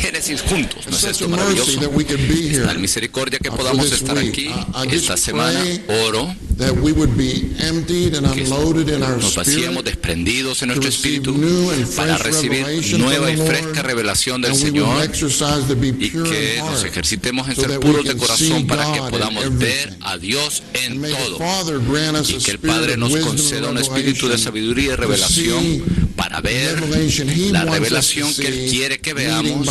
Génesis juntos. ¿No es esto maravilloso? Es tal misericordia que podamos estar aquí esta semana. Oro que nos vaciemos desprendidos en nuestro espíritu para recibir nueva y fresca revelación del Señor, y que nos ejercitemos en ser puros de corazón para que podamos ver a Dios en todo, y que el Padre nos conceda un espíritu de sabiduría y revelación para ver la revelación que Él quiere que veamos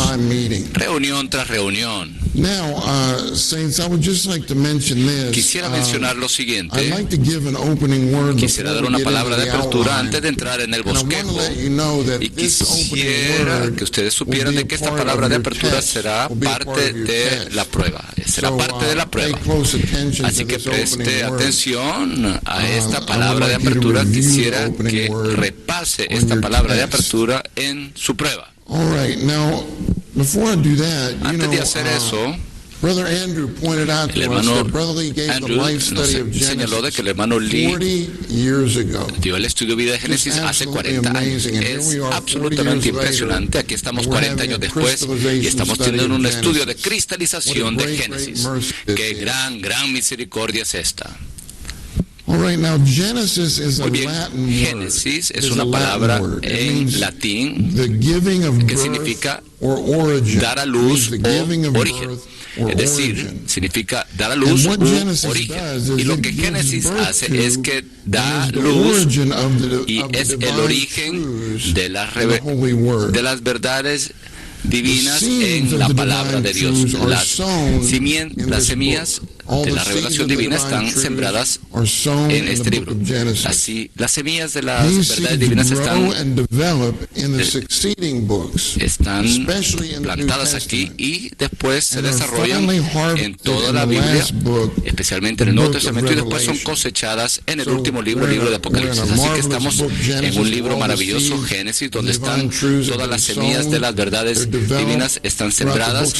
reunión tras reunión. Quisiera mencionar lo siguiente. Quisiera dar una palabra de apertura antes de entrar en el bosquejo, y quisiera que ustedes supieran de que esta palabra de apertura será parte de la prueba. Será parte de la prueba. Así que preste atención a esta palabra de apertura. Quisiera que repase esta palabra de apertura en su prueba. Antes de hacer eso, el hermano Andrew nos señaló de que el hermano Lee dio el estudio de vida de Génesis hace 40 años. Es absolutamente impresionante. Aquí estamos 40 años después y estamos teniendo un estudio de cristalización de Génesis. Qué gran misericordia es esta. Muy bien, Génesis es una palabra en latín que significa dar a luz o origen. Es decir, significa dar a luz u origen. Y lo que Génesis hace es que da luz y es el origen de las verdades divinas en la palabra de Dios. Las semillas de la revelación divina están sembradas en este libro. Así, las semillas de las verdades divinas están plantadas aquí y después se desarrollan en toda la Biblia, especialmente en el Nuevo Testamento, y después son cosechadas en el último libro, el libro de Apocalipsis. Así que estamos en un libro maravilloso, Génesis, donde están todas las semillas de las verdades divinas, están sembradas,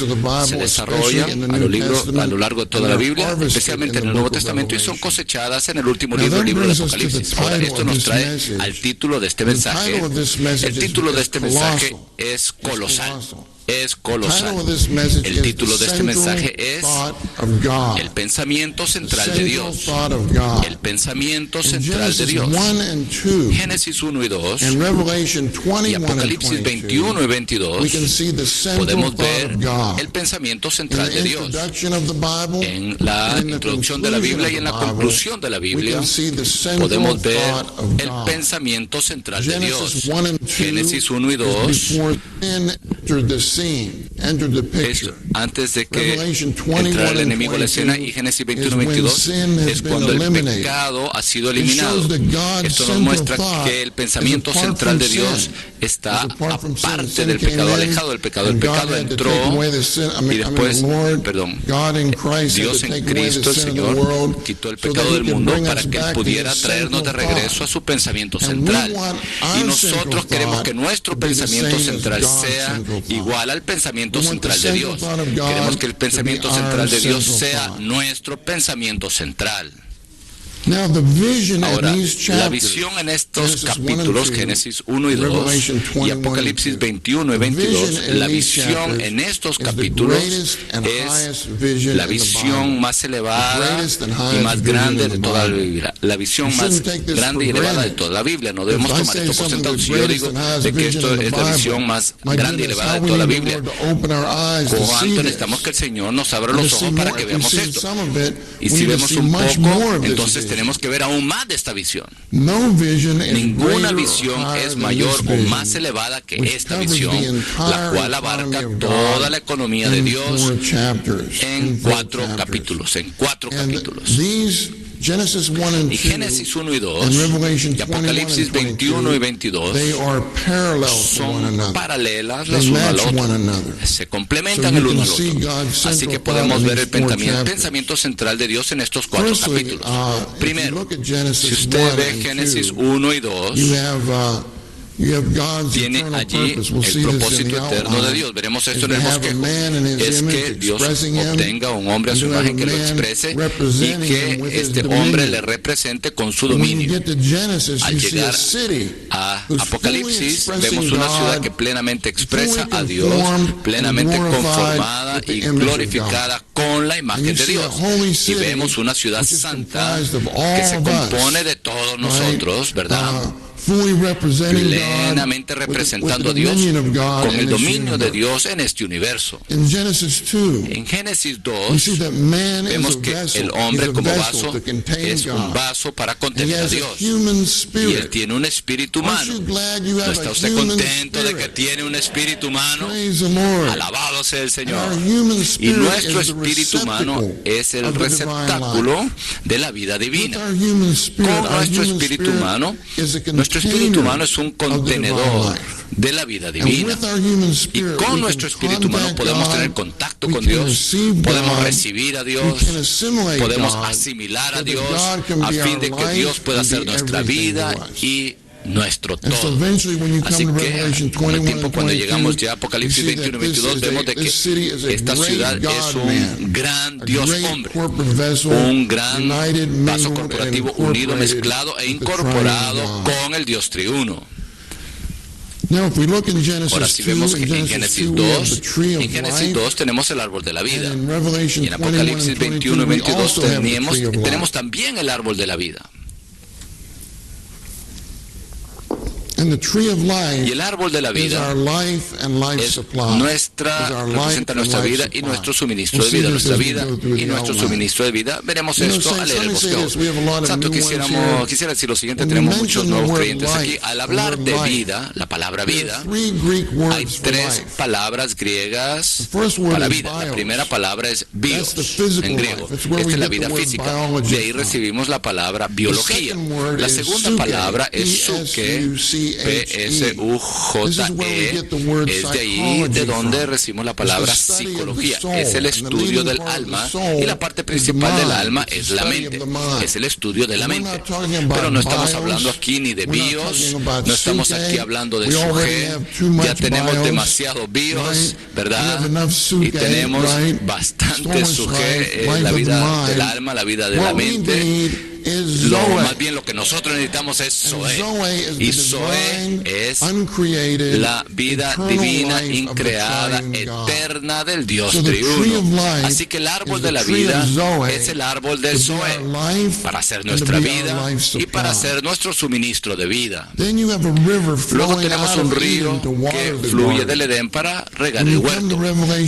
se desarrollan a lo largo de toda la Biblia, especialmente en el Nuevo Testamento, y son cosechadas en el último libro, el libro de Apocalipsis. Ahora, esto nos trae al título de este mensaje. El título de este mensaje es colosal. Es colosal. El título de este mensaje es el pensamiento central de Dios. El pensamiento central de Dios. Génesis 1 y 2 y Apocalipsis 21 y 22 podemos ver el pensamiento central de Dios. En la introducción de la Biblia y en la conclusión de la Biblia podemos ver el pensamiento central de Dios. Génesis 1 y 2, antes de que entrara el enemigo a la escena, y Génesis 21-22 es cuando el pecado ha sido eliminado. Esto nos muestra que el pensamiento central de Dios está aparte del pecado, alejado del pecado. El pecado entró y después, Dios en Cristo, el Señor, quitó el pecado del mundo para que Él pudiera traernos de regreso a su pensamiento central. Y nosotros queremos que nuestro pensamiento central sea igual al pensamiento central de Dios. Queremos que el pensamiento central de Dios sea nuestro pensamiento central. Ahora, la visión en estos capítulos, Génesis 1 y 2 y Apocalipsis 21 y 22, la visión en estos capítulos es la visión más elevada y más grande de toda la Biblia. La visión más grande y elevada de toda la Biblia. No debemos tomar esto por sentado. Si yo digo de que esto es la visión más grande y elevada de toda la Biblia, ¿cuánto necesitamos que el Señor nos abra los ojos para que veamos esto? Y si vemos un poco, entonces tenemos que ver aún más de esta visión. Ninguna visión es mayor o más elevada que esta visión, la cual abarca toda la economía de Dios en 4 capítulos. Y Génesis 1 y 2 y Apocalipsis 21 y 22 son paralelas las unas al otro. Se complementan el uno al otro. Así que podemos ver el pensamiento central de Dios en estos 4 capítulos. Primero, si usted ve Génesis 1 y 2, tiene allí el propósito eterno de Dios. Veremos esto en el bosquejo. Es que Dios obtenga un hombre a su imagen que lo exprese y que este hombre le represente con su dominio. Al llegar a Apocalipsis, vemos una ciudad que plenamente expresa a Dios, plenamente conformada y glorificada con la imagen de Dios. Y vemos una ciudad santa que se compone de todos nosotros, ¿verdad? Plenamente representando a Dios con el dominio de Dios en este universo. En Génesis 2 vemos que el hombre como vaso es un vaso para contener a Dios, y él tiene un espíritu humano. ¿No está usted contento de que tiene un espíritu humano? Alabado sea el Señor. Y nuestro espíritu humano es el receptáculo de la vida divina. Con nuestro espíritu humano, nuestro espíritu humano es un contenedor de la vida divina. Y con nuestro espíritu humano podemos tener contacto con Dios, podemos recibir a Dios, podemos asimilar a Dios, a fin de que Dios pueda ser nuestra vida y nuestro todo. Así que con el tiempo, cuando llegamos ya a Apocalipsis 21 y 22, vemos de que esta ciudad es un gran Dios hombre, un gran vaso corporativo unido, mezclado e incorporado con el Dios triuno. Ahora, si vemos que en Génesis 2 tenemos el árbol de la vida, y en Apocalipsis 21 y 22 tenemos también el árbol de la vida. Y el árbol de la vida representa nuestra vida y nuestro suministro de vida. Nuestra vida y nuestro suministro de vida. Veremos esto al leer el bosquejo. Santo, quisiera decir lo siguiente: tenemos muchos nuevos creyentes aquí. Al hablar de vida, la palabra vida, hay tres palabras griegas para vida. La primera palabra es bios, en griego. Esta es la vida física. De ahí recibimos la palabra biología. La segunda palabra es psuke, P-S-U-J-E, es de ahí de donde recibimos la palabra psicología. Es el estudio del alma, y la parte principal del alma es la mente. Es el estudio de la mente. Pero no estamos hablando aquí ni de bios, no estamos aquí hablando de suje. Ya tenemos demasiado bios, ¿verdad? Y tenemos bastante suje, la vida del alma, la vida de la mente. Más bien lo que nosotros necesitamos es Zoe. Y Zoe es la vida divina, increada, eterna del Dios triuno. Así que el árbol de la vida es el árbol del Zoe, para ser nuestra vida y para ser nuestro suministro de vida. Luego tenemos un río que fluye del Edén para regar el huerto.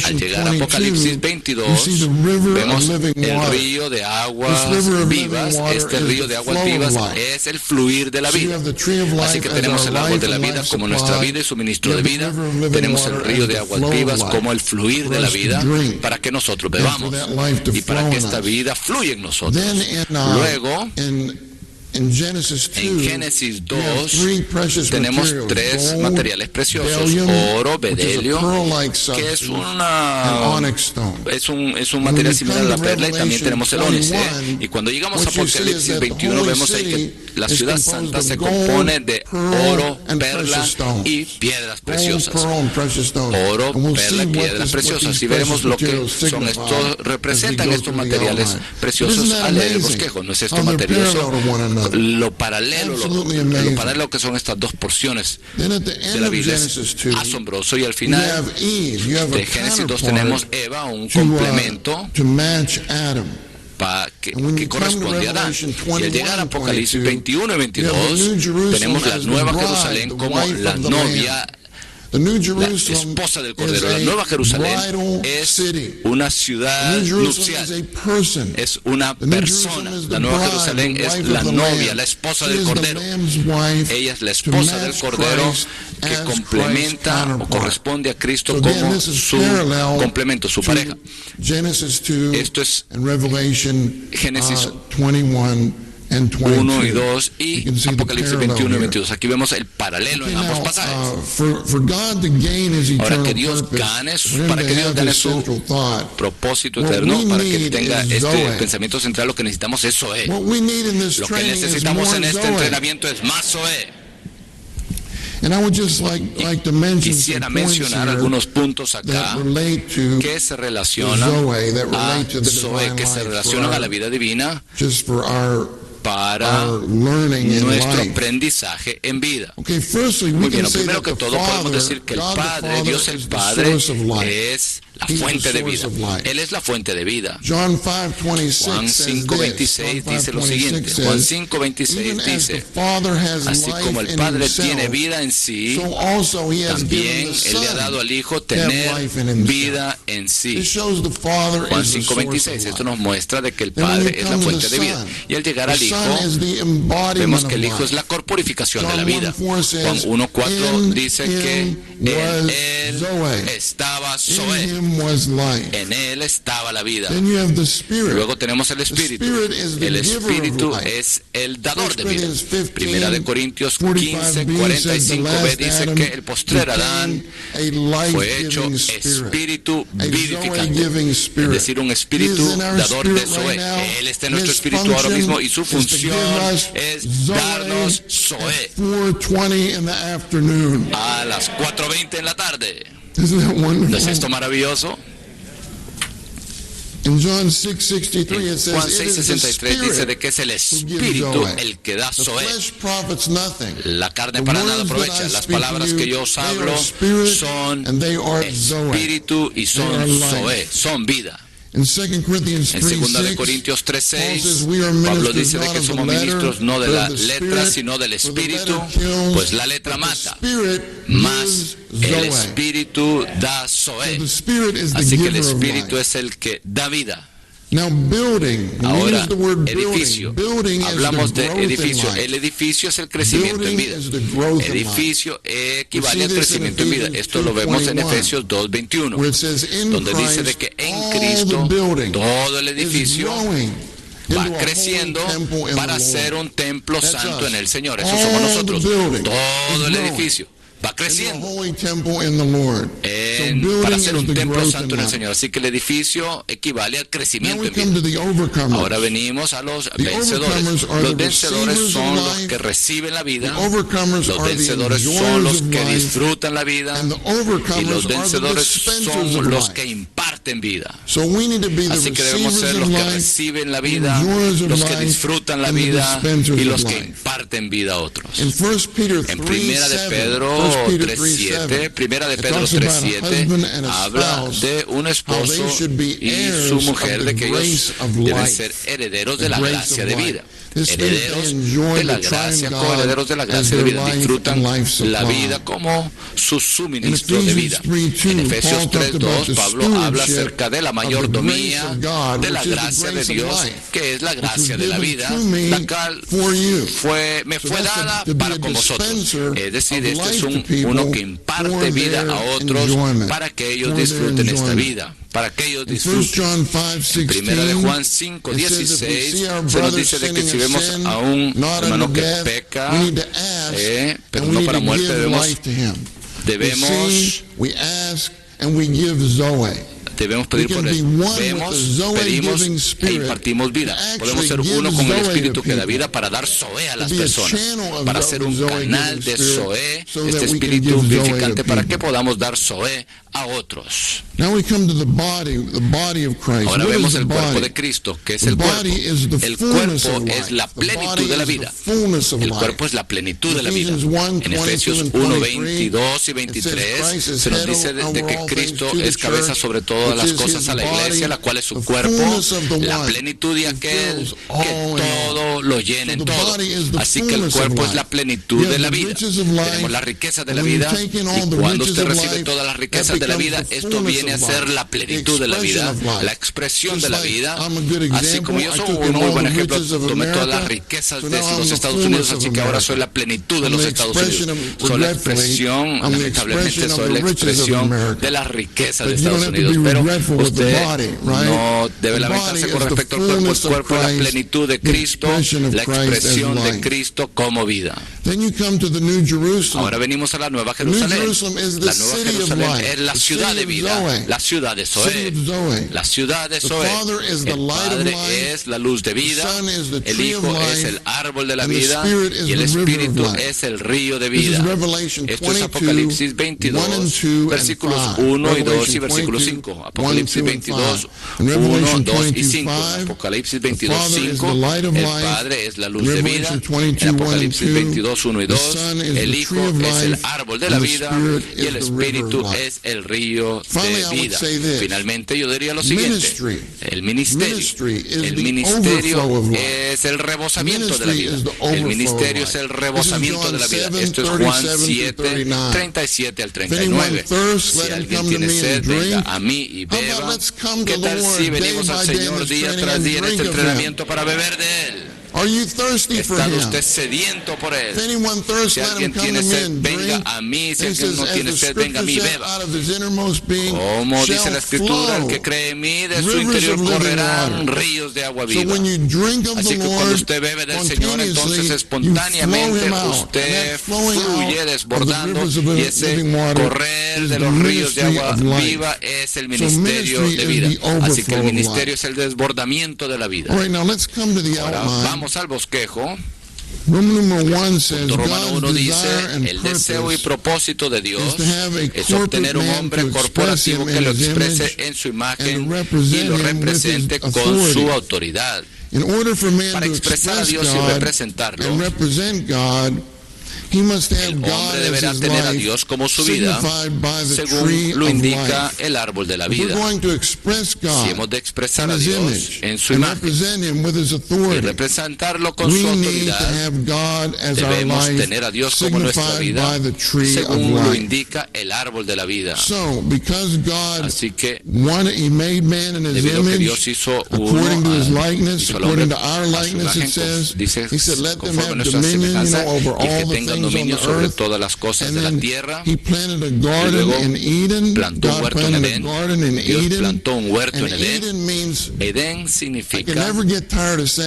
Al llegar a Apocalipsis 22, vemos el río de aguas vivas. Este río de aguas vivas es el fluir de la vida. Así que tenemos el árbol de la vida como nuestra vida y suministro de vida. Tenemos el río de aguas vivas como el fluir de la vida, para que nosotros bebamos y para que esta vida fluya en nosotros. Luego, en Génesis 2 tenemos tres materiales preciosos: oro, bedelio, que es un material similar a la perla, y también tenemos el ónice. Y cuando llegamos a Apocalipsis 21 vemos ahí que la ciudad santa se compone de oro, perla y piedras preciosas. Oro, perla y piedras preciosas. Y veremos lo que son estos, representan estos materiales preciosos al leer el bosquejo. ¿No es esto maravilloso? Lo paralelo que son estas dos porciones de la Biblia es asombroso. Y al final de Génesis 2 tenemos Eva, un complemento que corresponde a Adán. Y al llegar a Apocalipsis 21 y 22 tenemos la Nueva Jerusalén como la novia, la esposa del Cordero. La Nueva Jerusalén es una ciudad nupcial, es una persona. La Nueva Jerusalén es la novia, la esposa del Cordero. Ella es la esposa del Cordero, que complementa o corresponde a Cristo como su complemento, su pareja. Esto es Génesis 1 y 2 y Apocalipsis 21 y 22. Aquí vemos el paralelo en ambos pasajes. Ahora, que Dios gane, para que Dios gane su propósito eterno, para que tenga este pensamiento central, lo que necesitamos es Zoe. Lo que necesitamos en este entrenamiento es más Zoe. Quisiera mencionar algunos puntos acá que se relacionan a Zoe, que se relacionan a la vida divina para nuestro aprendizaje en vida. Muy bien, primero que todo podemos decir que el Padre, Dios el Padre, es la fuente de vida. Él es la fuente de vida. Juan 5:26 dice lo siguiente. Juan 5:26 dice, así como el Padre tiene vida en sí, también Él le ha dado al Hijo tener vida en sí. Juan 5:26, esto nos muestra de que el Padre es la fuente de vida. Y al llegar al Hijo, vemos que el Hijo es la corporificación de la vida. Juan 1:4 dice que en Él estaba Zoe. En Él estaba la vida. Luego tenemos el Espíritu. El Espíritu es el dador de vida. Primera de Corintios 15:45b dice que el postrer Adán fue hecho espíritu vivificante, es decir, un espíritu dador de Zoe. Él está en nuestro espíritu ahora mismo y su función es darnos Zoe a las 4:20 en la tarde. ¿No es esto maravilloso? En Juan 6:63 dice de que es el Espíritu el que da Zoe. La carne para nada aprovecha. Las palabras que yo os hablo son Espíritu y son Zoe, son vida. En 2 Corintios 3:6, Pablo dice de que somos ministros no de la letra, sino del Espíritu, pues la letra mata, mas el Espíritu da Zoe. Así que el Espíritu es el que da vida. Ahora, edificio. Hablamos de edificio. El edificio es el crecimiento en vida. Edificio equivale al crecimiento en vida. Esto lo vemos en Efesios 2:21, donde dice de que en Cristo todo el edificio va creciendo para ser un templo santo en el Señor. Eso somos nosotros. Todo el edificio va creciendo para ser un templo santo en el Señor. Así que el edificio equivale al crecimiento en vida. Ahora venimos a los vencedores. Los vencedores son los que reciben la vida. Los vencedores son los que disfrutan la vida. Y los vencedores son los que imparten vida. Así que debemos ser los que reciben la vida, los que disfrutan la vida y los que imparten vida a otros. En Primera de Pedro 3:7, Primera de Pedro 3:7 habla de un esposo y su mujer, de que ellos deben ser herederos de la gracia de vida. Herederos de la gracia, coherederos de la gracia de vida, disfrutan la vida como su suministro de vida. En Efesios 3:2, Pablo habla acerca de la mayordomía de la gracia de Dios, que es la gracia de la vida, la cual me fue dada para con vosotros. Es decir, este es uno que imparte vida a otros para que ellos disfruten esta vida, para que ellos disfruten. En Primera de Juan 5:16 se nos dice de que si vemos a un hermano que peca, pero no para muerte, debemos pedir por él. Pedimos e impartimos vida. Podemos ser uno con el Espíritu que da vida para dar Zoe a las personas, para ser un canal de Zoe, este Espíritu vivificante, para que podamos dar Zoe a otros. Ahora vemos el cuerpo de Cristo, que es el cuerpo. El cuerpo es la plenitud de la vida. El cuerpo es la plenitud de la vida. En Efesios 1:22 y 23 se nos dice de que Cristo es cabeza sobre todas las cosas a la iglesia, la cual es su cuerpo, la plenitud de aquel que todo lo llena en todo. Así que el cuerpo es la plenitud de la vida. Tenemos las riquezas de la vida, y cuando usted recibe todas las riquezas de la vida, esto viene a ser la plenitud de la vida, la expresión de la vida. Así como yo soy un muy buen ejemplo, tomé todas las riquezas de los Estados Unidos, así que ahora soy la plenitud de los Estados Unidos. Soy la expresión, lamentablemente soy la expresión de las riquezas de Estados Unidos, pero usted no debe lamentarse con respecto al cuerpo. El cuerpo es la plenitud de Cristo, la expresión de Cristo como vida. Ahora venimos a la Nueva Jerusalén. La Nueva Jerusalén es la ciudad de vida, la ciudad de Zoé. La ciudad de Zoé. El Padre es la luz de vida, el Hijo es el árbol de la vida y el Espíritu es el río de vida. Esto es Apocalipsis 22, versículos 1 y 2 y versículo 5. Apocalipsis 22, 1, 2 y 5. Apocalipsis 22, 5. El Padre es la luz de vida. En Apocalipsis 22, 1 y 2. El Hijo es el árbol de la vida y el Espíritu es el río de vida. Finalmente yo diría lo siguiente. El ministerio es el rebosamiento de la vida. El ministerio es el rebosamiento de la vida. Esto es Juan 7, 37 al 39. Si alguien tiene sed, venga a mí y beba. ¿Qué tal si venimos al Señor día tras día en este entrenamiento para beber de Él? ¿Está usted sediento por Él? Si alguien tiene sed, venga a mí. Si alguien no tiene sed, venga a mí y beba. Como dice la Escritura, el que cree en mí, de su interior correrán ríos de agua viva. Así que cuando usted bebe del Señor, entonces espontáneamente usted fluye desbordando, y ese correr de los ríos de agua viva es el ministerio de vida. Así que el ministerio es el desbordamiento de la vida. Ahora vamos al bosquejo. Punto Romano 1 dice, el deseo y propósito de Dios es obtener un hombre corporativo que lo exprese en su imagen y lo represente con su autoridad. Para expresar a Dios y representarlo, el hombre deberá tener a Dios como su vida, según lo indica el árbol de la vida. Si hemos de expresar a Dios en su imagen y representarlo con su autoridad, debemos tener a Dios como nuestra vida, según lo indica el árbol de la vida. Así que, debido a que Dios hizo al hombre a su imagen, dice, conforme a nuestra semejanza, y que tengan dominio sobre todas las cosas de la tierra. Y luego plantó un huerto en Edén. Dios plantó un huerto en Edén. Edén significa,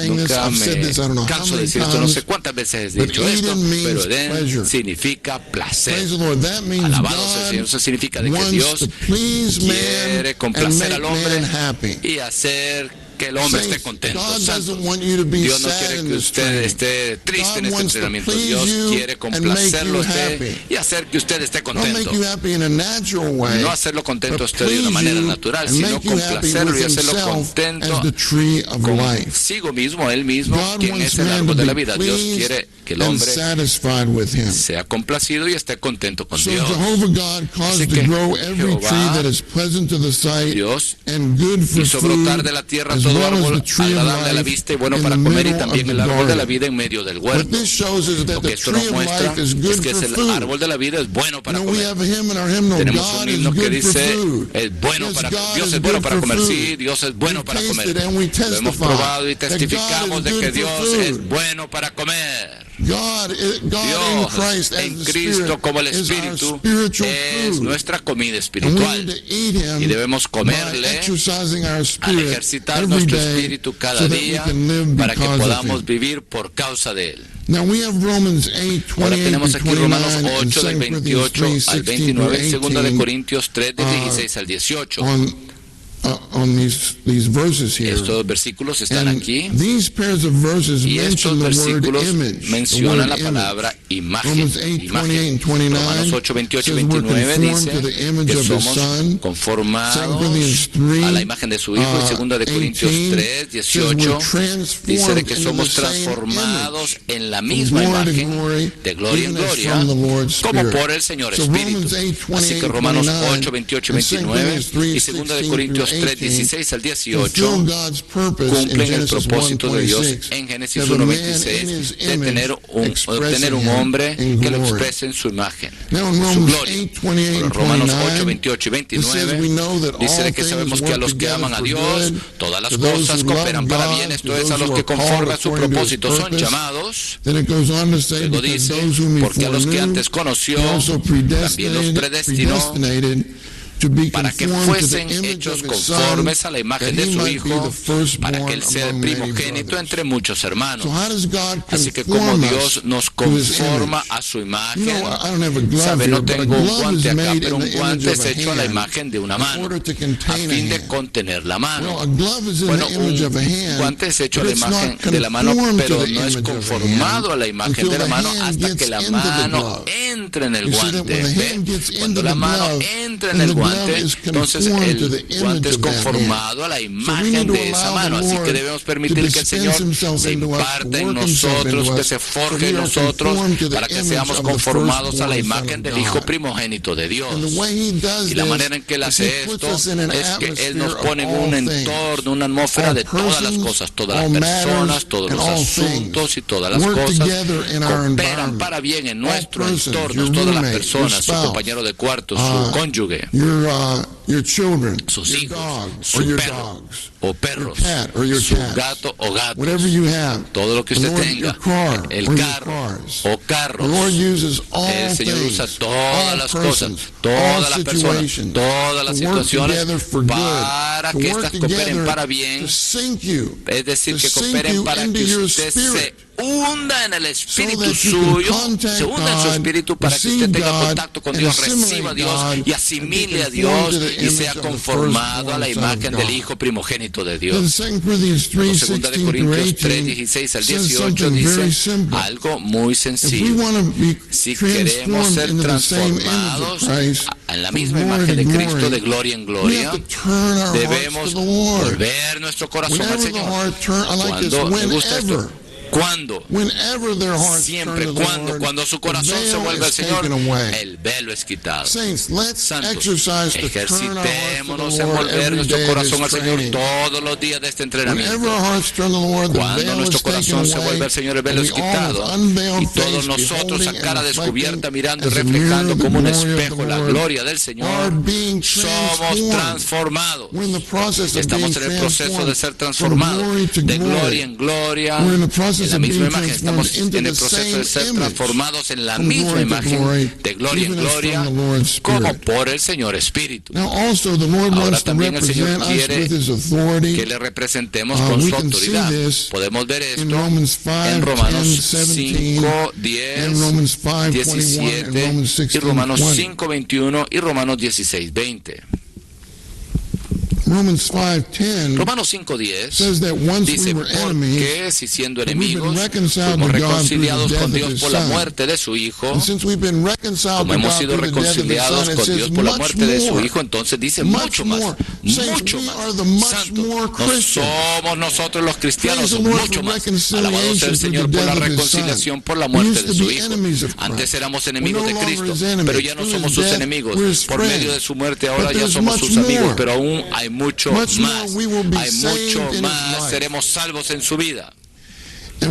nunca me canso de decir esto, no sé cuántas veces he dicho esto, pero Edén significa placer. Alabado sea el Señor. Eso significa de que Dios quiere complacer al hombre y hacer que el hombre esté contento. Dios no quiere que usted esté triste en este entrenamiento. Dios quiere complacerlo a usted y hacer que usted esté contento. No hacerlo contento a usted de una manera natural, sino complacerlo y hacerlo contento consigo mismo, Él mismo, quien es el árbol de la vida. Dios quiere que el hombre sea complacido y esté contento con Dios. Así que Jehová, Dios, hizo brotar de la tierra todo árbol agradable a la vista y bueno para comer, y también el árbol de la vida en medio del huerto. Lo que esto nos muestra es que el árbol de la vida es bueno para comer. Tenemos un himno que dice, es bueno para, Dios es bueno para comer. Sí, Dios es bueno para comer. Lo hemos probado y testificamos de que Dios es bueno para comer. Dios en Cristo como el Espíritu es nuestra comida espiritual, y debemos comerle al ejercitar nuestro espíritu cada día para que podamos vivir por causa de Él. Ahora tenemos aquí Romanos 8 del 28 al 29, 2 de Corintios 3 del 16 al 18. Estos versículos están aquí, y estos versículos mencionan la palabra imagen. Romanos 8, 28 y 29 dice que somos conformados a la imagen de su Hijo, y 2 de Corintios 3, 18 dice de que somos transformados en la misma imagen de gloria en gloria, como por el Señor Espíritu. Así que Romanos 8, 28 y 29 y 2 de Corintios 3, 16 al 18 cumplen el propósito de Dios en Génesis 1, 26 de obtener un hombre que lo exprese en su imagen, su gloria. Pero Romanos 8, 28 y 29 dice de que sabemos que a los que aman a Dios todas las cosas cooperan para bien, esto es, a los que conforme a su propósito son llamados. Luego dice, porque a los que antes conoció también los predestinó para que fuesen hechos conformes a la imagen de su Hijo, para que Él sea el primogénito entre muchos hermanos. Así que como Dios nos conforma a su imagen, sabe, no tengo un guante acá, pero un guante es hecho a la imagen de una mano, a fin de contener la mano. Bueno, un guante es hecho a la imagen de la mano, pero no es conformado a la imagen de la mano hasta que la mano entre en el guante. ¿Ve? Cuando la mano entra en el guante, entonces el guante es conformado a la imagen de esa mano. Así que debemos permitir que el Señor se imparta en nosotros, que se forje en nosotros, para que seamos conformados a la imagen del Hijo primogénito de Dios. Y la manera en que Él hace esto es que Él nos pone en un entorno, una atmósfera de todas las cosas, todas las personas, todos los asuntos y todas las cosas cooperan para bien en nuestro entorno, todas las personas, su compañero de cuarto, su cónyuge, sus hijos, su perro o perros, su gato o gatos, todo lo que usted tenga, el carro o carros. El Señor usa todas las cosas, todas las personas, todas las situaciones para que estas cooperen para bien, es decir, que cooperen para que usted se hunda en el espíritu suyo, se hunda en su espíritu para que usted tenga contacto con Dios, reciba a Dios y asimile a Dios y sea conformado a la imagen del Hijo primogénito de Dios. 2 de Corintios 3, 16 al 18 dice algo muy sencillo. Si queremos ser transformados en la misma imagen de Cristo de gloria en gloria, debemos volver nuestro corazón al Señor. Cuando me gusta esto, ¿cuándo? Siempre, cuando su corazón se vuelve al Señor, el velo es quitado. Santos, ejercitémonos en volver nuestro corazón al Señor todos los días de este entrenamiento. Cuando nuestro corazón se vuelve al Señor, el velo es quitado, y todos nosotros a cara descubierta, mirando y reflejando como un espejo la gloria del Señor, somos transformados. Estamos en el proceso de ser transformados de gloria en gloria. En la misma imagen, estamos en el proceso de ser transformados en la misma imagen de gloria en gloria, como por el Señor Espíritu. Ahora también el Señor quiere que le representemos con su autoridad. Podemos ver esto en Romanos 5, 10, 17, y Romanos 5, 21 y Romanos 16, 20. Romans 5:10 Romanos 5:10 dice, porque si siendo enemigos fuimos reconciliados con Dios por la muerte de su Hijo, como hemos sido reconciliados con Dios por la muerte de su Hijo, entonces dice mucho más. Santo, no somos nosotros los cristianos, mucho más. Alabado sea el Señor por la reconciliación por la muerte de su Hijo. Antes éramos enemigos de Cristo, pero ya no somos sus enemigos. Por medio de su muerte ahora ya somos sus amigos, pero aún hay mucho más, seremos salvos en su vida. Y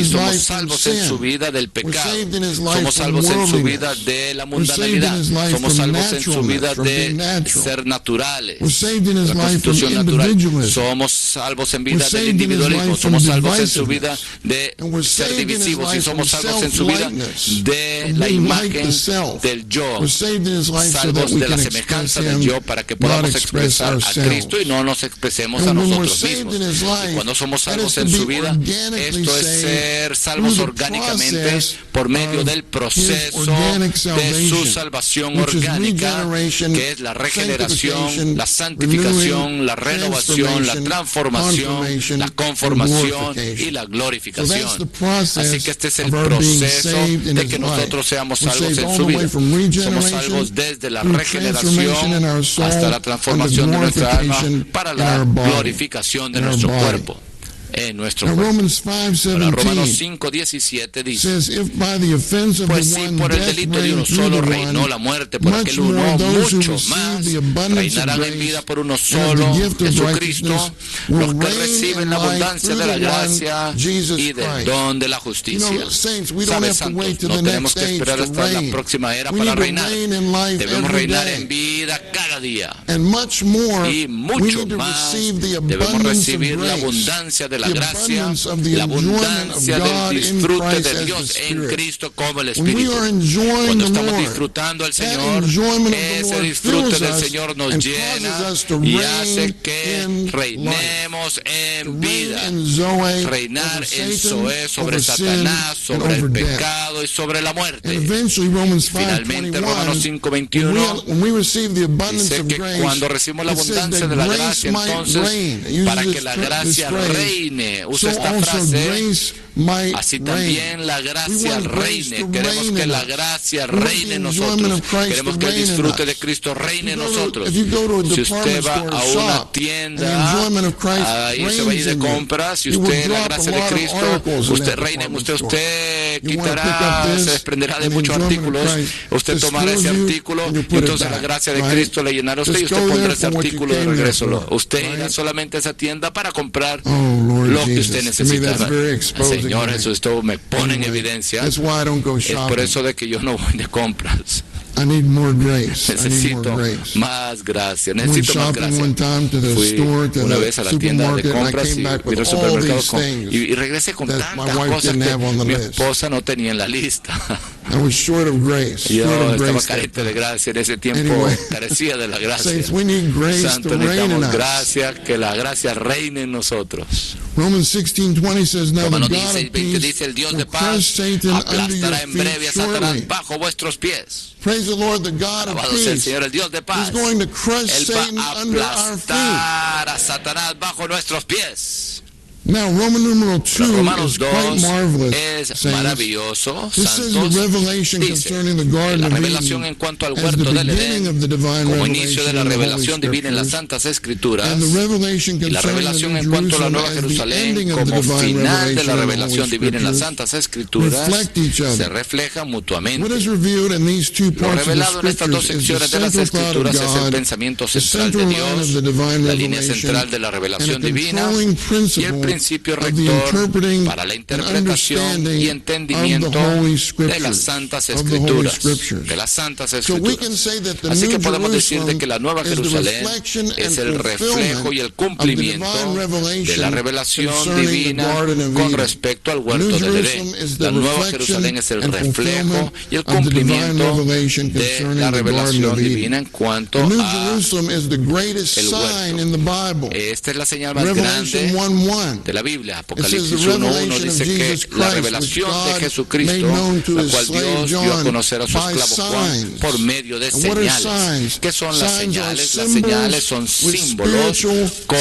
somos salvos en su vida del pecado, somos salvos en su vida de la mundanalidad, somos salvos en su vida de ser naturales, la constitución natural, somos salvos en vida del individualismo, somos salvos en su vida de ser divisivos, y somos salvos en su vida de la imagen del yo, salvos de la semejanza del yo, para que podamos expresar a Cristo y no nos expresemos a nosotros mismos. Y cuando somos salvos en su vida, esto es ser salvos orgánicamente por medio del proceso de su salvación orgánica, que es la regeneración, la santificación, la renovación, la transformación, la conformación y la glorificación. Así que este es el proceso de que nosotros seamos salvos en su vida. Somos salvos desde la regeneración hasta la transformación de nuestra alma para la glorificación de nuestro cuerpo. En nuestro cuerpo. Romanos 5:17 dice, pues si por el delito de uno solo reinó la muerte por aquel uno, mucho más reinarán en vida por uno solo, Jesucristo, los que reciben la abundancia de la gracia y del don de la justicia. ¿Sabes, santos? No tenemos que esperar hasta la próxima era para reinar. Debemos reinar en vida cada día. Y mucho más debemos recibir la abundancia de la la gracia, la abundancia del disfrute de Dios en Cristo como el Espíritu. Cuando estamos disfrutando al Señor, ese disfrute del Señor nos llena y hace que reinemos en vida, reinar en Zoé sobre Satanás, sobre el pecado y sobre la muerte. Finalmente, Romanos 5:21 dice que cuando recibimos la abundancia de la gracia, entonces, para que la gracia reine, usa esta frase, así también la gracia reine. Queremos que la gracia reine en nosotros. Queremos que el disfrute de Cristo reine en nosotros. Si usted va a una tienda, ahí se va a ir de compras, si usted la gracia de Cristo, usted reina en usted, usted quitará, se desprenderá de muchos artículos, usted tomará ese artículo y entonces la gracia de Cristo le llenará a usted y usted pondrá ese artículo de regreso. Usted irá solamente a esa tienda para comprar lo que usted necesita. Señor Jesús, esto me pone en evidencia. Es por eso de que yo no voy de compras. Necesito más gracia. Necesito más gracia. Fui una vez a la tienda de compras y vino al supermercado y regresé con tantas cosas que mi esposa no tenía en la lista. Yo estaba carente de gracia en ese tiempo, carecía de la gracia. Santo, necesitamos gracia, que la gracia reine en nosotros. Romanos 16:20 dice: el Dios de paz aplastará en breve a Satanás bajo vuestros pies. Alabado sea el Señor, el Dios de paz. Él va a aplastar a Satanás bajo nuestros pies. Now, Romanos 2 es maravilloso. Santos, dice, la revelación en cuanto al huerto del Edén, como inicio de la revelación divina en las Santas Escrituras, y la revelación en cuanto a la Nueva Jerusalén, como final de la revelación divina en las Santas Escrituras, se reflejan mutuamente. Lo revelado en estas dos secciones de las Escrituras es el pensamiento central de Dios, la línea central de la revelación divina y el principio rector para la interpretación y entendimiento de las Santas Escrituras. Así que podemos decir de que la Nueva Jerusalén es el reflejo y el cumplimiento de la revelación divina con respecto al huerto del Edén. La Nueva Jerusalén es el reflejo y el cumplimiento de la revelación divina en cuanto a el huerto. Esta es la señal más grande de la Biblia. Apocalipsis 1:1 dice que la revelación de Jesucristo, la cual Dios dio a conocer a su esclavo Juan por medio de señales. ¿Qué son las señales? Las señales son símbolos con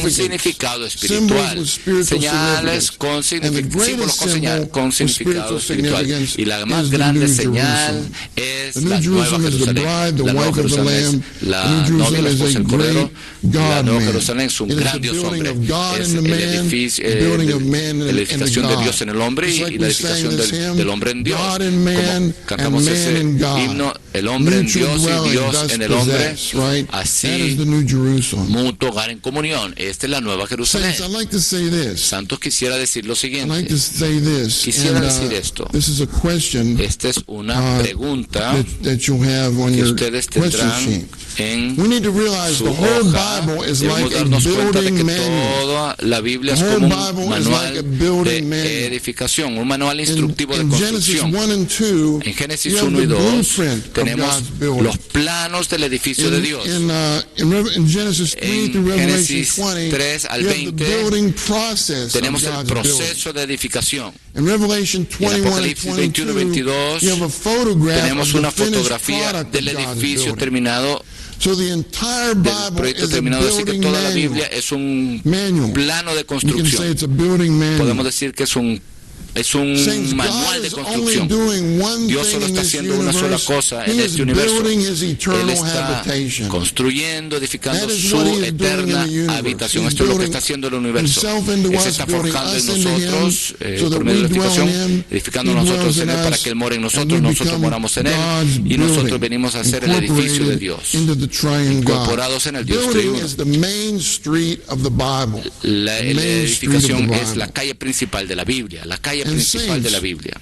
significado espiritual. Señales con significado espiritual. Y la más grande señal es la Nueva Jerusalén. La Nueva Jerusalén es la novia, la esposa del Cordero. La Nueva Jerusalén es un gran Dios hombre. Es el edificio, la edificación de Dios en el hombre y la edificación del hombre en Dios. Como cantamos ese himno, el hombre en Dios y Dios en el hombre, así mutuo hogar en comunión. Esta es la Nueva Jerusalén. Santos, quisiera decir lo siguiente. Quisiera decir esto. Esta es una pregunta que ustedes tendrán en su hoja. Debemos darnos cuenta de que toda la Biblia es como un manual de edificación, un manual instructivo de construcción. En Génesis 1 y 2 tenemos los planos del edificio de Dios. En Génesis 3 al 20 tenemos el proceso de edificación. En Apocalipsis 21 y 22 tenemos una fotografía del edificio terminado, del proyecto terminado. Así que toda la Biblia es un plano de construcción. Podemos decir que es un manual de construcción. Dios solo está haciendo una sola cosa en este universo. Él está construyendo, edificando su eterna habitación. Esto es lo que está haciendo el universo. Él se está forjando en nosotros por medio de la edificación, edificando nosotros en Él para que Él more en nosotros, nosotros moramos en Él y nosotros venimos a ser el edificio de Dios, incorporados en el Dios triuno. La edificación es la calle principal de la Biblia, la calle principal de la Biblia.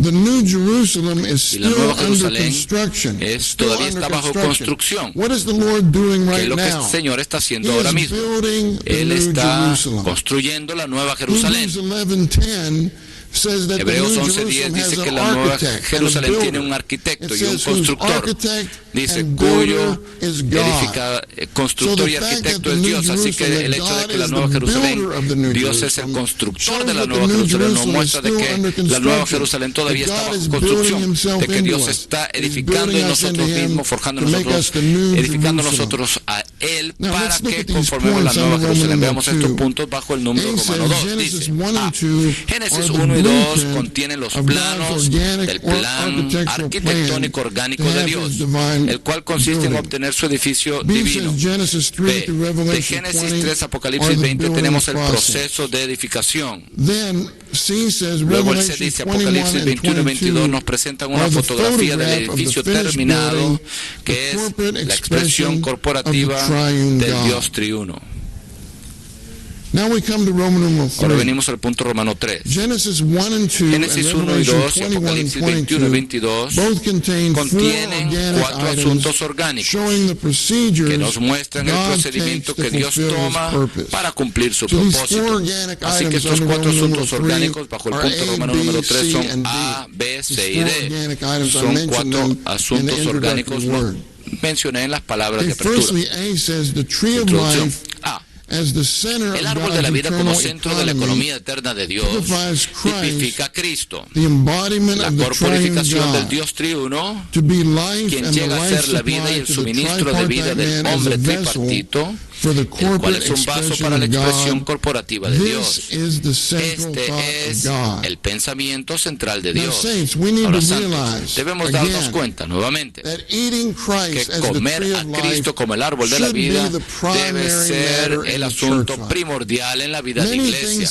The New Jerusalem is Y la still Nueva under Jerusalén construction. todavía está bajo construcción. What is the Lord doing ¿Qué es right lo que el now? Señor está haciendo He ahora is mismo? building the Él New está Jerusalem. construyendo la Nueva Jerusalén. Hebrews 11:10 says that the Hebreos New 11:10 Jerusalem has dice que an la Nueva architect and a Jerusalén tiene builder. un arquitecto It y un says whose constructor. architect Dice and cuyo builder is God. constructor y arquitecto es Dios. Así que el hecho de que la Nueva Jerusalén, Dios es el constructor de la Nueva Jerusalén, nos muestra de que la Nueva Jerusalén todavía está bajo construcción, de que Dios está edificando en nosotros mismos, forjando en nosotros, edificando nosotros a Él para que conformemos la Nueva Jerusalén. Veamos estos puntos bajo el número romano 2. Dice, Génesis 1 y 2 contienen los planos del plan arquitectónico orgánico de Dios, el cual consiste en obtener su edificio divino. B, de Génesis 3 a Apocalipsis 20 tenemos el proceso de edificación. Luego el C dice, Apocalipsis 21 y 22 nos presentan una fotografía del edificio terminado, que es la expresión corporativa del Dios triuno. Ahora venimos al punto Romano 3. Génesis 1 y 2 y Apocalipsis 21 y 22 contienen 4 asuntos orgánicos que nos muestran el procedimiento que Dios toma para cumplir su propósito. Así que estos 4 asuntos orgánicos bajo el punto Romano número 3 son A, B, C y D. Son 4 asuntos orgánicos. Los mencioné en las palabras de apertura. Introducción. A. El árbol de la vida como centro de la economía eterna de Dios tipifica a Cristo, la corporificación del Dios triuno, quien llega a ser la vida y el suministro de vida del hombre tripartito, el cual es un vaso para la expresión corporativa de Dios. Este es el pensamiento central de Dios. Ahora, santos, debemos darnos cuenta nuevamente que comer a Cristo como el árbol de la vida debe ser el asunto primordial en la vida de iglesia.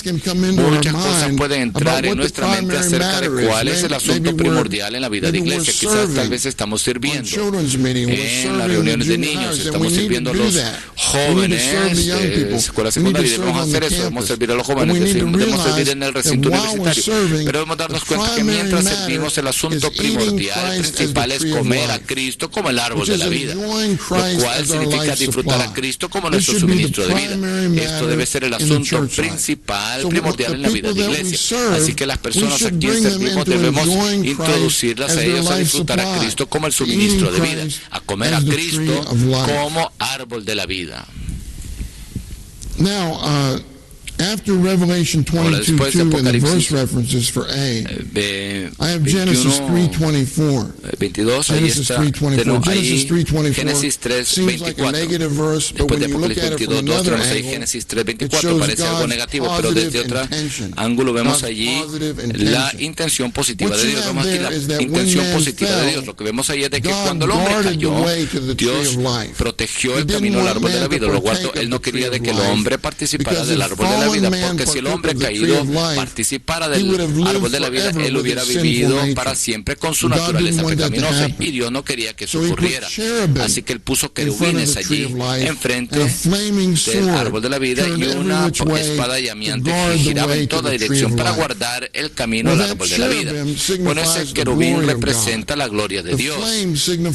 Muchas cosas pueden entrar en nuestra mente acerca de cuál es el asunto primordial en la vida de iglesia. Quizás tal vez estamos sirviendo en las reuniones de niños, estamos sirviendo a los jóvenes de escuela secundaria, y debemos hacer eso, debemos servir a los jóvenes, debemos servir en el recinto universitario, pero debemos darnos cuenta que mientras servimos, el asunto primordial, principal es comer a Cristo como el árbol de la vida, lo cual significa disfrutar a Cristo como nuestro suministro de vida. Esto debe ser el asunto principal, primordial en la vida de iglesia. Así que las personas a quienes servimos debemos introducirlas a ellos a disfrutar a Cristo como el suministro de vida, a comer a Cristo como árbol de la vida. Now, after Revelation 22:2 and the verse references for A, I have Genesis 3:24. 22, ahí está. Genesis 3:24 Génesis 3:24. Después de Apocalipsis 22:2 tenemos ahí Génesis 3:24. Parece algo negativo, pero desde otro ángulo vemos allí la intención positiva de Dios. Vemos aquí la intención positiva de Dios. Lo que vemos ahí es de que cuando el hombre cayó, Dios protegió el camino al árbol de la vida. Lo cual Él no quería de que el hombre participara del árbol de la vida, porque si el hombre caído participara del árbol de la vida, él hubiera vivido para siempre con su naturaleza pecaminosa, y Dios no quería que eso ocurriera. Así que Él puso querubines allí enfrente del árbol de la vida y una espada llameante que giraba en toda dirección para guardar el camino al árbol de la vida. Bueno, ese querubín representa la gloria de Dios,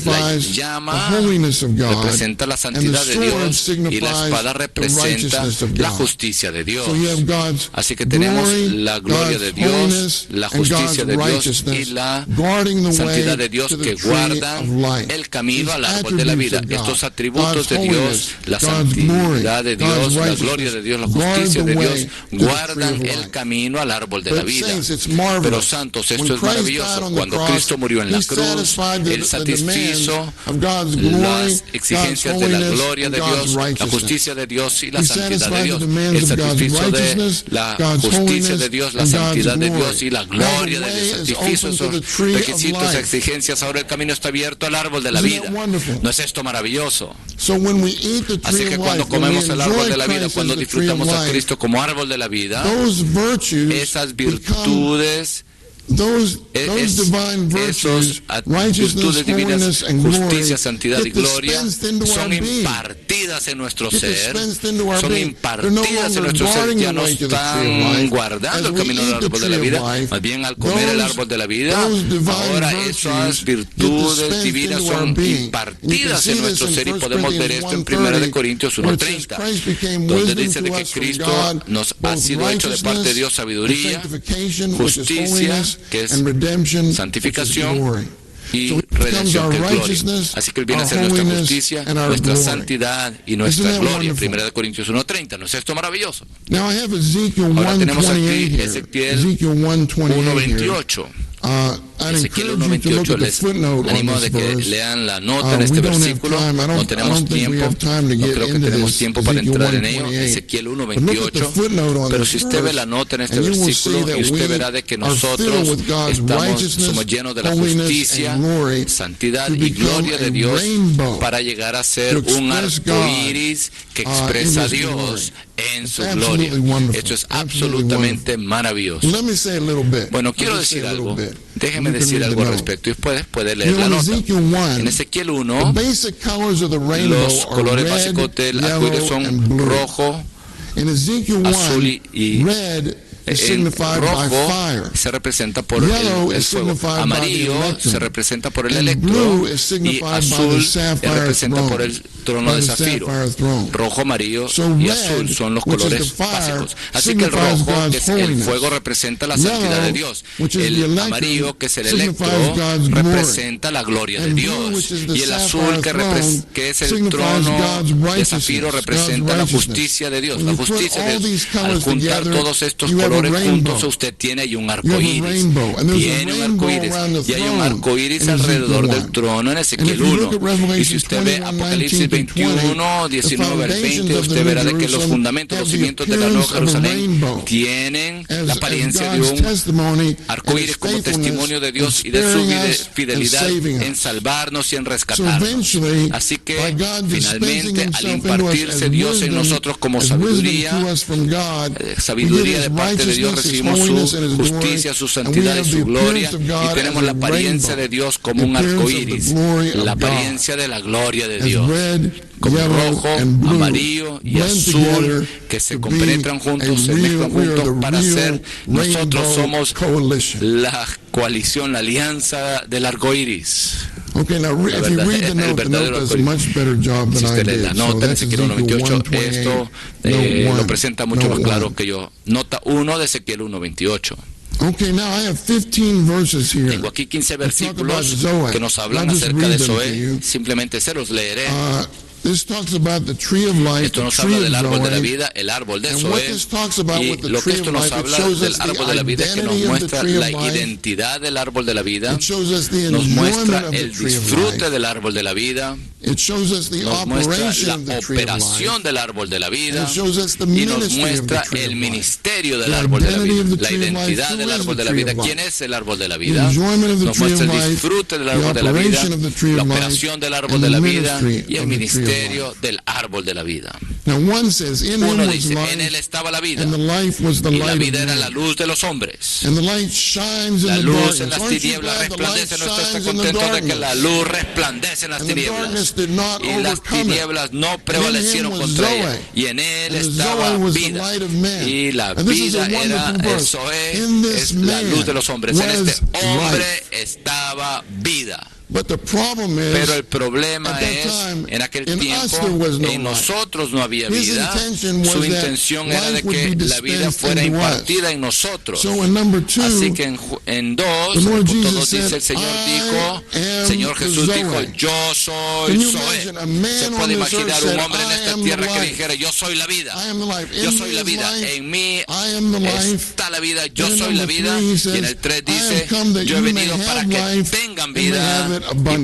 la llama representa la santidad de Dios y la espada representa la justicia de Dios. Así que tenemos la gloria de Dios, la justicia de Dios y la santidad de Dios que guardan el camino al árbol de la vida. Estos atributos de Dios, la santidad de Dios, la gloria de Dios, la justicia de Dios, guardan el camino al árbol de la vida. Pero santos, esto es maravilloso. Cuando Cristo murió en la cruz, Él satisfizo las exigencias de la gloria de Dios, la justicia de Dios y la santidad de Dios. Él satisfizo de la justicia de Dios, la santidad de Dios y la gloria de Dios. Satisfizo esos requisitos, exigencias. Ahora el camino está abierto al árbol de la vida. ¿No es esto maravilloso? Así que cuando comemos el árbol de la vida, cuando disfrutamos a Cristo como árbol de la vida, esas virtudes Esos virtudes divinas, justicia, santidad y gloria, son impartidas en nuestro ser, son impartidas en nuestro ser, ya no están guardando el camino del árbol de la vida, más bien al comer el árbol de la vida, ahora esas virtudes divinas son impartidas en nuestro ser, y podemos ver esto en 1 Corintios 1:30, donde dice de que Cristo nos ha sido hecho de parte de Dios sabiduría, justicia, que es santificación, y redención, que es gloria. Así que Él viene a ser nuestra justicia, nuestra santidad y nuestra gloria. 1 Corintios 1:30. ¿No es esto maravilloso? Ahora tenemos aquí Ezequiel 1:28. Ezequiel 1:28, les animo de que lean la nota en este versículo. No tenemos tiempo, no creo que tenemos tiempo para entrar en ello. Ezequiel 1:28, pero si usted ve la nota en este versículo, y usted verá de que nosotros somos llenos de la justicia, santidad y gloria de Dios para llegar a ser un arco iris que expresa a Dios en su gloria. Esto es absolutamente maravilloso. Bueno, quiero decir algo. Déjeme decir algo al respecto y después puede leer la nota. En Ezequiel 1, los colores básicos del arcoíris son rojo, azul y en rojo se representa por el fuego, amarillo se representa por el electro, y azul se representa por el trono de zafiro. Rojo, amarillo y azul son los colores básicos. Así que el rojo, que es el fuego, representa la santidad de Dios. El amarillo, que es el electro, representa la gloria de Dios. Y el azul, que es el trono de zafiro, representa la justicia de Dios. La justicia de Dios. Al juntar todos estos colores juntos, usted tiene ahí un arco iris. Tiene un arco iris. Y hay un arco iris alrededor del trono en Ezequiel 1. Y si usted ve Apocalipsis 21, 19 al 20, usted verá de que los fundamentos, los cimientos de la Nueva Jerusalén tienen la apariencia de un arco iris como testimonio de Dios y de su fidelidad en salvarnos y en rescatarnos. Así que finalmente, al impartirse Dios en nosotros como sabiduría de parte de Dios, recibimos su justicia, su santidad y su gloria, y tenemos la apariencia de Dios como un arco iris, la apariencia de la gloria de Dios, como rojo, amarillo y azul, que se compenetran juntos, se mezclan juntos para ser, nosotros somos la coalición, la alianza del arco iris. Okay, now if you read the note, the note does a much better job than I did. So that's Ezequiel 1:28. Esto lo presenta mucho más claro que yo. Nota 1 de Ezequiel 1:28. Okay, now I have 15 verses here. Tengo aquí 15 versículos que nos hablan acerca de Zoé. Simplemente se los leeré. Esto nos habla del árbol de la vida, el árbol de Zoé, y lo que esto nos habla del árbol de la vida es que nos muestra la identidad del árbol de la vida, nos muestra el disfrute del árbol de la vida, nos muestra la operación del árbol de la vida, y nos muestra el ministerio del árbol de la vida, la identidad del árbol de la vida. ¿Quién es el árbol de la vida? Nos muestra el disfrute del árbol de la vida, la operación del árbol de la vida y el ministerio del árbol de la vida. Uno dice, en él estaba la vida, y la vida era la luz de los hombres. La luz en las tinieblas resplandece. ¿No está contento de que la luz resplandece en las tinieblas? Y las tinieblas no prevalecieron contra ella, y en él estaba vida, y la vida era Zoé, es la luz de los hombres. En este hombre estaba vida. Pero el problema es, en aquel tiempo, en nosotros no había vida. Su intención era de que la vida fuera impartida en nosotros. Así que en 2, en el punto 2 dice, el Señor Jesús dijo, yo soy Zoé. Se puede imaginar un hombre en esta tierra que dijera, yo soy la vida. Yo soy la vida. En mí está la vida. Yo soy la vida. Y en el 3 dice, yo he venido para que tengan vida y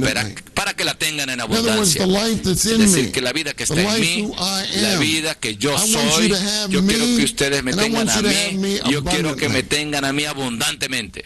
para que la tengan en abundancia. Es decir, que la vida que está en mí, la vida que yo soy, yo quiero que ustedes me tengan a mí, y yo quiero que me tengan a mí abundantemente.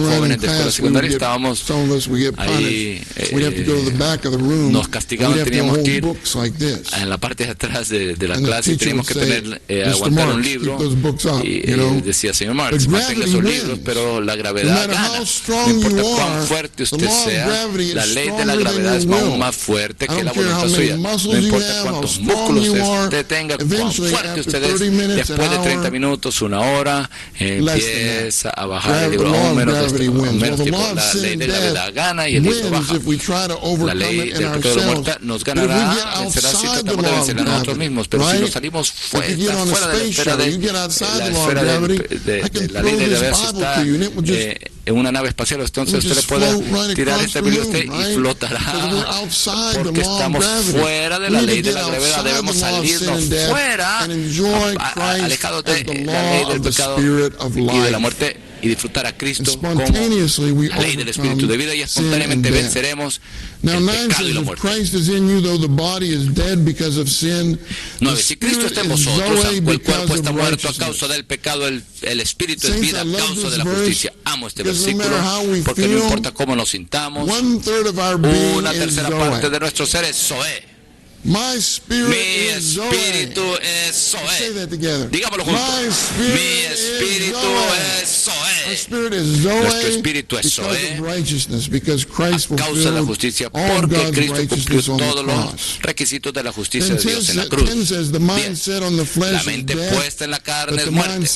jóvenes de escuela secundaria, estábamos ahí, nos castigaban teníamos que ir en la parte de atrás de la clase y teníamos que tener, aguantar un libro y decía, señor Marx, mantenga esos libros, pero la gravedad gana. No importa cuán fuerte usted sea, la ley de la gravedad es aún más fuerte que la voluntad suya. No importa cuántos músculos usted tenga, cuán fuerte usted es, después de 30 minutos, una hora, empieza a bajar el libro aún menos tiempo. La ley de la gravedad gana y el libro baja. La ley del pecado de la muerte nos ganará, vencerá si tratamos de vencer a nosotros mismos, pero si nos salimos fuera de la esfera de la ley de la gravedad, si está en una nave espacial, entonces usted le puede tirar este video y flotará, porque estamos fuera de la ley de la gravedad. Debemos salirnos fuera, alejados de la ley del pecado y de la muerte, y disfrutar a Cristo como la ley del Espíritu de vida, y espontáneamente venceremos el pecado y la muerte. 9. Si Cristo está en vosotros, aunque el cuerpo está muerto a causa del pecado, el Espíritu es vida a causa de la justicia. Amo este versículo porque no importa cómo nos sintamos, una tercera parte de nuestro ser es Zoé. Mi espíritu es Zoé. Digámoslo juntos. Mi espíritu es Zoé. Nuestro espíritu es Zoé a causa de la justicia, porque Cristo cumplió todos los requisitos de la justicia de Dios en la cruz. Bien. La mente puesta en la carne es muerte,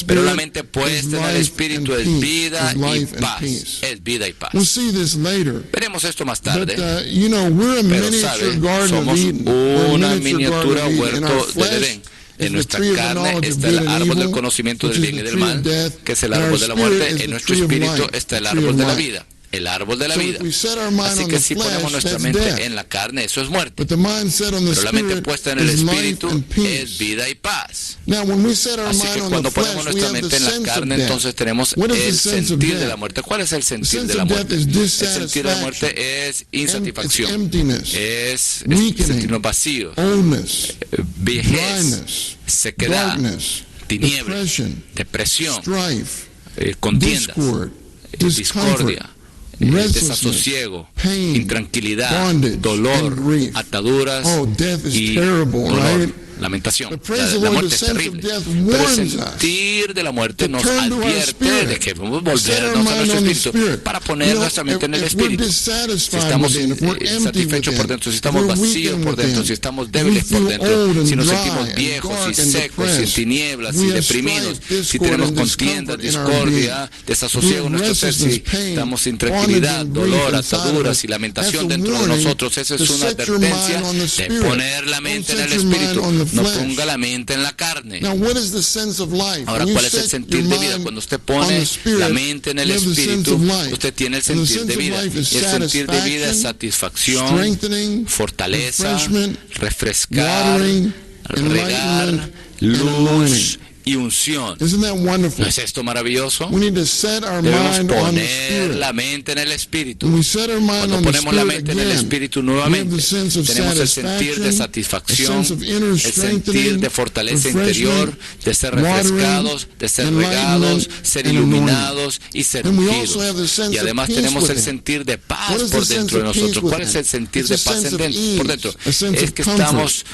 pero la mente puesta en el espíritu es vida y paz. Es vida y paz. Veremos esto más tarde. Pero sabe, somos una miniatura huerto del Edén. En nuestra carne está el árbol del conocimiento del bien y del mal, que es el árbol de la muerte. En nuestro espíritu está el árbol de la vida, el árbol de la vida. Así que si ponemos nuestra mente en la carne, eso es muerte. Pero la mente puesta en el espíritu es vida y paz. Así que cuando ponemos nuestra mente en la carne, entonces tenemos el sentir de la muerte. ¿Cuál es el sentir de la muerte? El sentir de la muerte es insatisfacción, es sentirnos vacíos, vejez, sequedad, tinieblas, depresión, contiendas, discordia, desasosiego, intranquilidad, dolor, ataduras y dolor, lamentación. La muerte es terrible, pero el sentir de la muerte nos advierte de que debemos volvernos a nuestro espíritu para poner nuestra mente en el espíritu. Si estamos insatisfechos por dentro, si estamos vacíos por dentro, si estamos débiles por dentro, si nos sentimos viejos y secos y en tinieblas y deprimidos, si tenemos contiendas, discordia, desasosiego en nuestro ser, si estamos sin tranquilidad, dolor, ataduras y lamentación dentro de nosotros, esa es una advertencia de poner la mente en el espíritu. No ponga la mente en la carne. Ahora, ¿cuál es el sentir de vida? Cuando usted pone la mente en el espíritu, usted tiene el sentir de vida. Y el sentir de vida es satisfacción, fortaleza, refrescar, regar, luz y unción. ¿No es esto maravilloso? Debemos poner la mente en el espíritu. Cuando ponemos la mente en el espíritu nuevamente, tenemos el sentir de satisfacción, el sentir de fortaleza interior, de ser refrescados, de ser regados, ser iluminados y ser ungidos. Y además tenemos el sentir de paz por dentro de nosotros. ¿Cuál es el sentir de paz por dentro? Es que estamos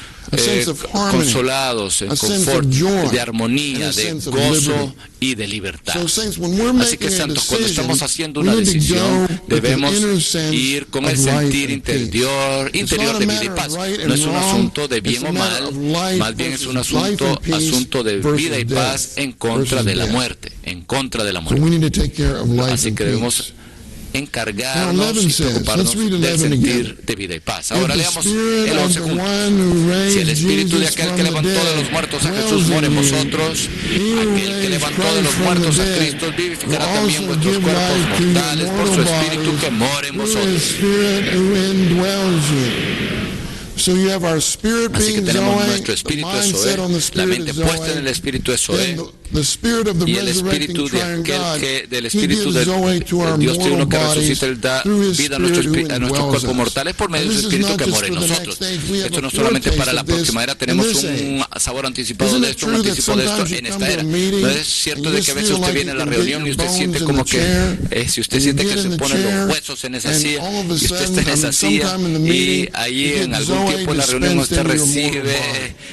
consolados, en confort, de armonía, de gozo y de libertad. Así que, santos, cuando estamos haciendo una decisión, debemos ir con el sentir interior de vida y paz. No es un asunto de bien o mal, más bien es un asunto de vida y paz en contra de la muerte, Así que debemos encargarnos y preocuparnos del sentir de vida y paz. Ahora leamos el 11 juntos. Si el espíritu de aquel que levantó de los muertos a Jesús mora en vosotros, aquel que levantó de los muertos a Cristo vivificará también vuestros cuerpos mortales por su espíritu que mora en vosotros. Así que tenemos nuestro espíritu, eso es, la mente puesta en el espíritu, eso es, y el espíritu de aquel que, del espíritu del Dios triuno que resucita, Él da vida a nuestros cuerpos mortales por medio de su espíritu que mora en nosotros. Esto no solamente para la próxima era, tenemos un sabor anticipado de esto, un anticipo de esto en esta era. ¿No es cierto de que a veces usted viene a la reunión y usted siente como que, si usted siente que se ponen los huesos en esa silla, y usted está en esa silla, y ahí en algún tiempo en la reunión usted recibe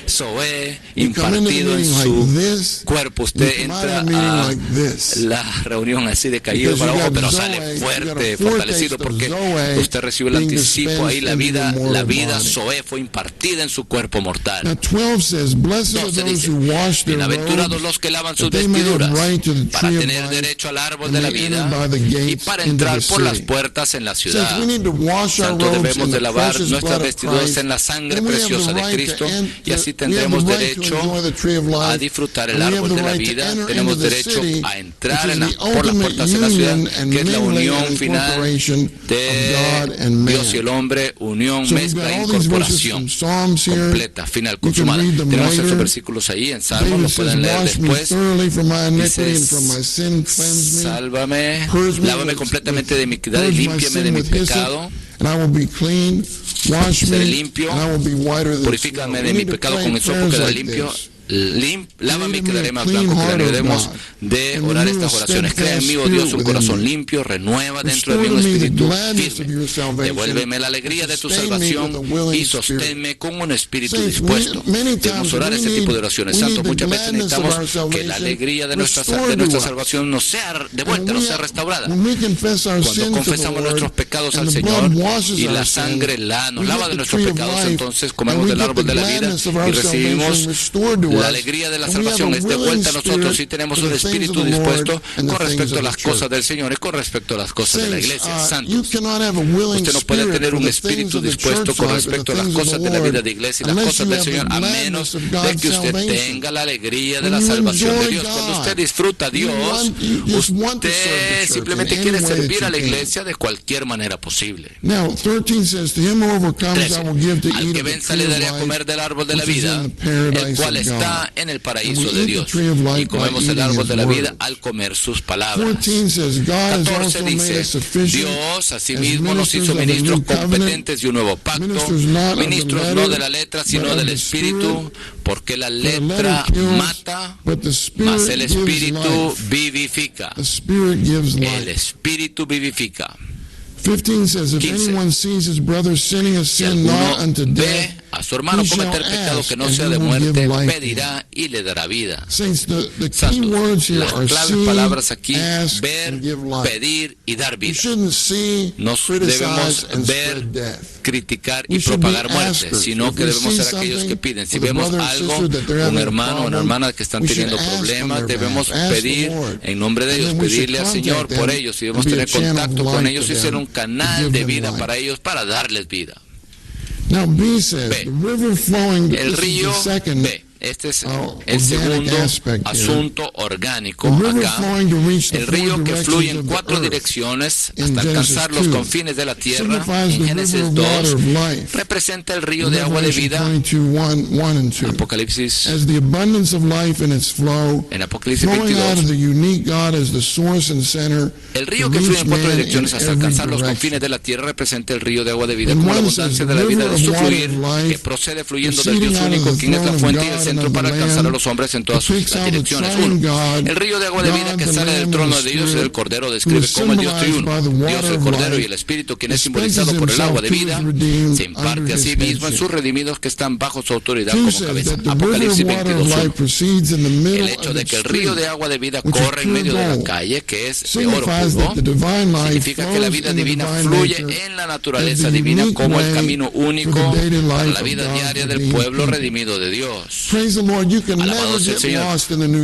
Zoé impartido en su cuerpo, usted entra a la reunión así de caído para abajo, pero sale fuerte, fortalecido, porque usted recibe el anticipo ahí, la vida Zoé fue impartida en su cuerpo mortal. 12 dice, bienaventurados los que lavan sus vestiduras para tener derecho al árbol de la vida y para entrar por las puertas en la ciudad. Tanto debemos de lavar nuestras vestiduras en la sangre preciosa de Cristo, y así tendremos derecho a disfrutar el árbol de la vida. Tenemos derecho a entrar por las puertas de la ciudad, que es la unión final de Dios y el hombre, unión, mezcla, incorporación completa, final, consumada. Tenemos estos versículos ahí en Salmos, lo pueden leer después. Dice, sálvame, lávame completamente de mi iniquidad y límpiame de mi pecado. Seré limpio, purifícame de mi pecado con el sopo, quedaré limpio. Lávame y quedaré más blanco que la nieve. Debemos de orar estas oraciones. Crea en mí, oh Dios, un corazón limpio, renueva dentro de mí un espíritu firme. Devuélveme la alegría de tu salvación y sosténme con un espíritu dispuesto. Debemos orar ese tipo de oraciones. Santos, muchas veces necesitamos que la alegría de nuestra salvación nos sea devuelta, nos sea restaurada. Cuando confesamos nuestros pecados al Señor y la sangre nos lava de nuestros pecados, entonces comemos del árbol de la vida y recibimos la alegría de la salvación. Es de vuelta a nosotros y tenemos un espíritu dispuesto con respecto a las cosas del Señor y con respecto a las cosas de la iglesia. Santos, usted no puede tener un espíritu dispuesto con respecto a las cosas de la vida de iglesia y las cosas del Señor, a menos de que usted tenga la alegría de la salvación de Dios. Cuando usted disfruta a Dios, usted simplemente quiere servir a la iglesia de cualquier manera posible. 13. Al que venza le daré a comer del árbol de la vida, el cual está en el paraíso de Dios, y comemos el árbol de la vida al comer sus palabras. 14 dice, Dios asimismo nos hizo ministros competentes de un nuevo pacto, ministros no de la letra sino del espíritu, porque la letra mata, mas el espíritu vivifica. El espíritu vivifica. 15 says, if anyone sees his brother sinning a sin not unto death, a su hermano cometer pecado que no sea de muerte, pedirá y le dará vida. Santos, las claves palabras aquí, ver, pedir y dar vida. No debemos ver, criticar y propagar muerte, sino que debemos ser aquellos que piden. Si vemos algo, un hermano o una hermana que están teniendo problemas, debemos pedir en nombre de ellos, pedirle al Señor por ellos, y debemos tener contacto con ellos y ser un canal de vida para ellos, para darles vida. El río, este es el segundo asunto orgánico acá. El río que fluye en 4 direcciones hasta alcanzar los confines de la tierra, en Génesis 2, representa el río de agua de vida. Apocalipsis, en Apocalipsis 22, el río que fluye en 4 direcciones hasta alcanzar los confines de la tierra representa el río de agua de vida, como la abundancia de la vida de su fluir, que procede fluyendo del Dios único, quien es la fuente y el centro para alcanzar a los hombres en todas sus direcciones. 1. El río de agua de vida que sale del trono de Dios y del Cordero describe cómo el Dios triuno, Dios, el Cordero y el Espíritu, quien es simbolizado por el agua de vida, se imparte a sí mismo en sus redimidos que están bajo su autoridad como cabeza. Apocalipsis 22:1. El hecho de que el río de agua de vida corre en medio de la calle, que es de oro puro, significa que la vida divina fluye en la naturaleza divina como el camino único para la vida diaria del pueblo redimido de Dios. Alabado sea el Señor.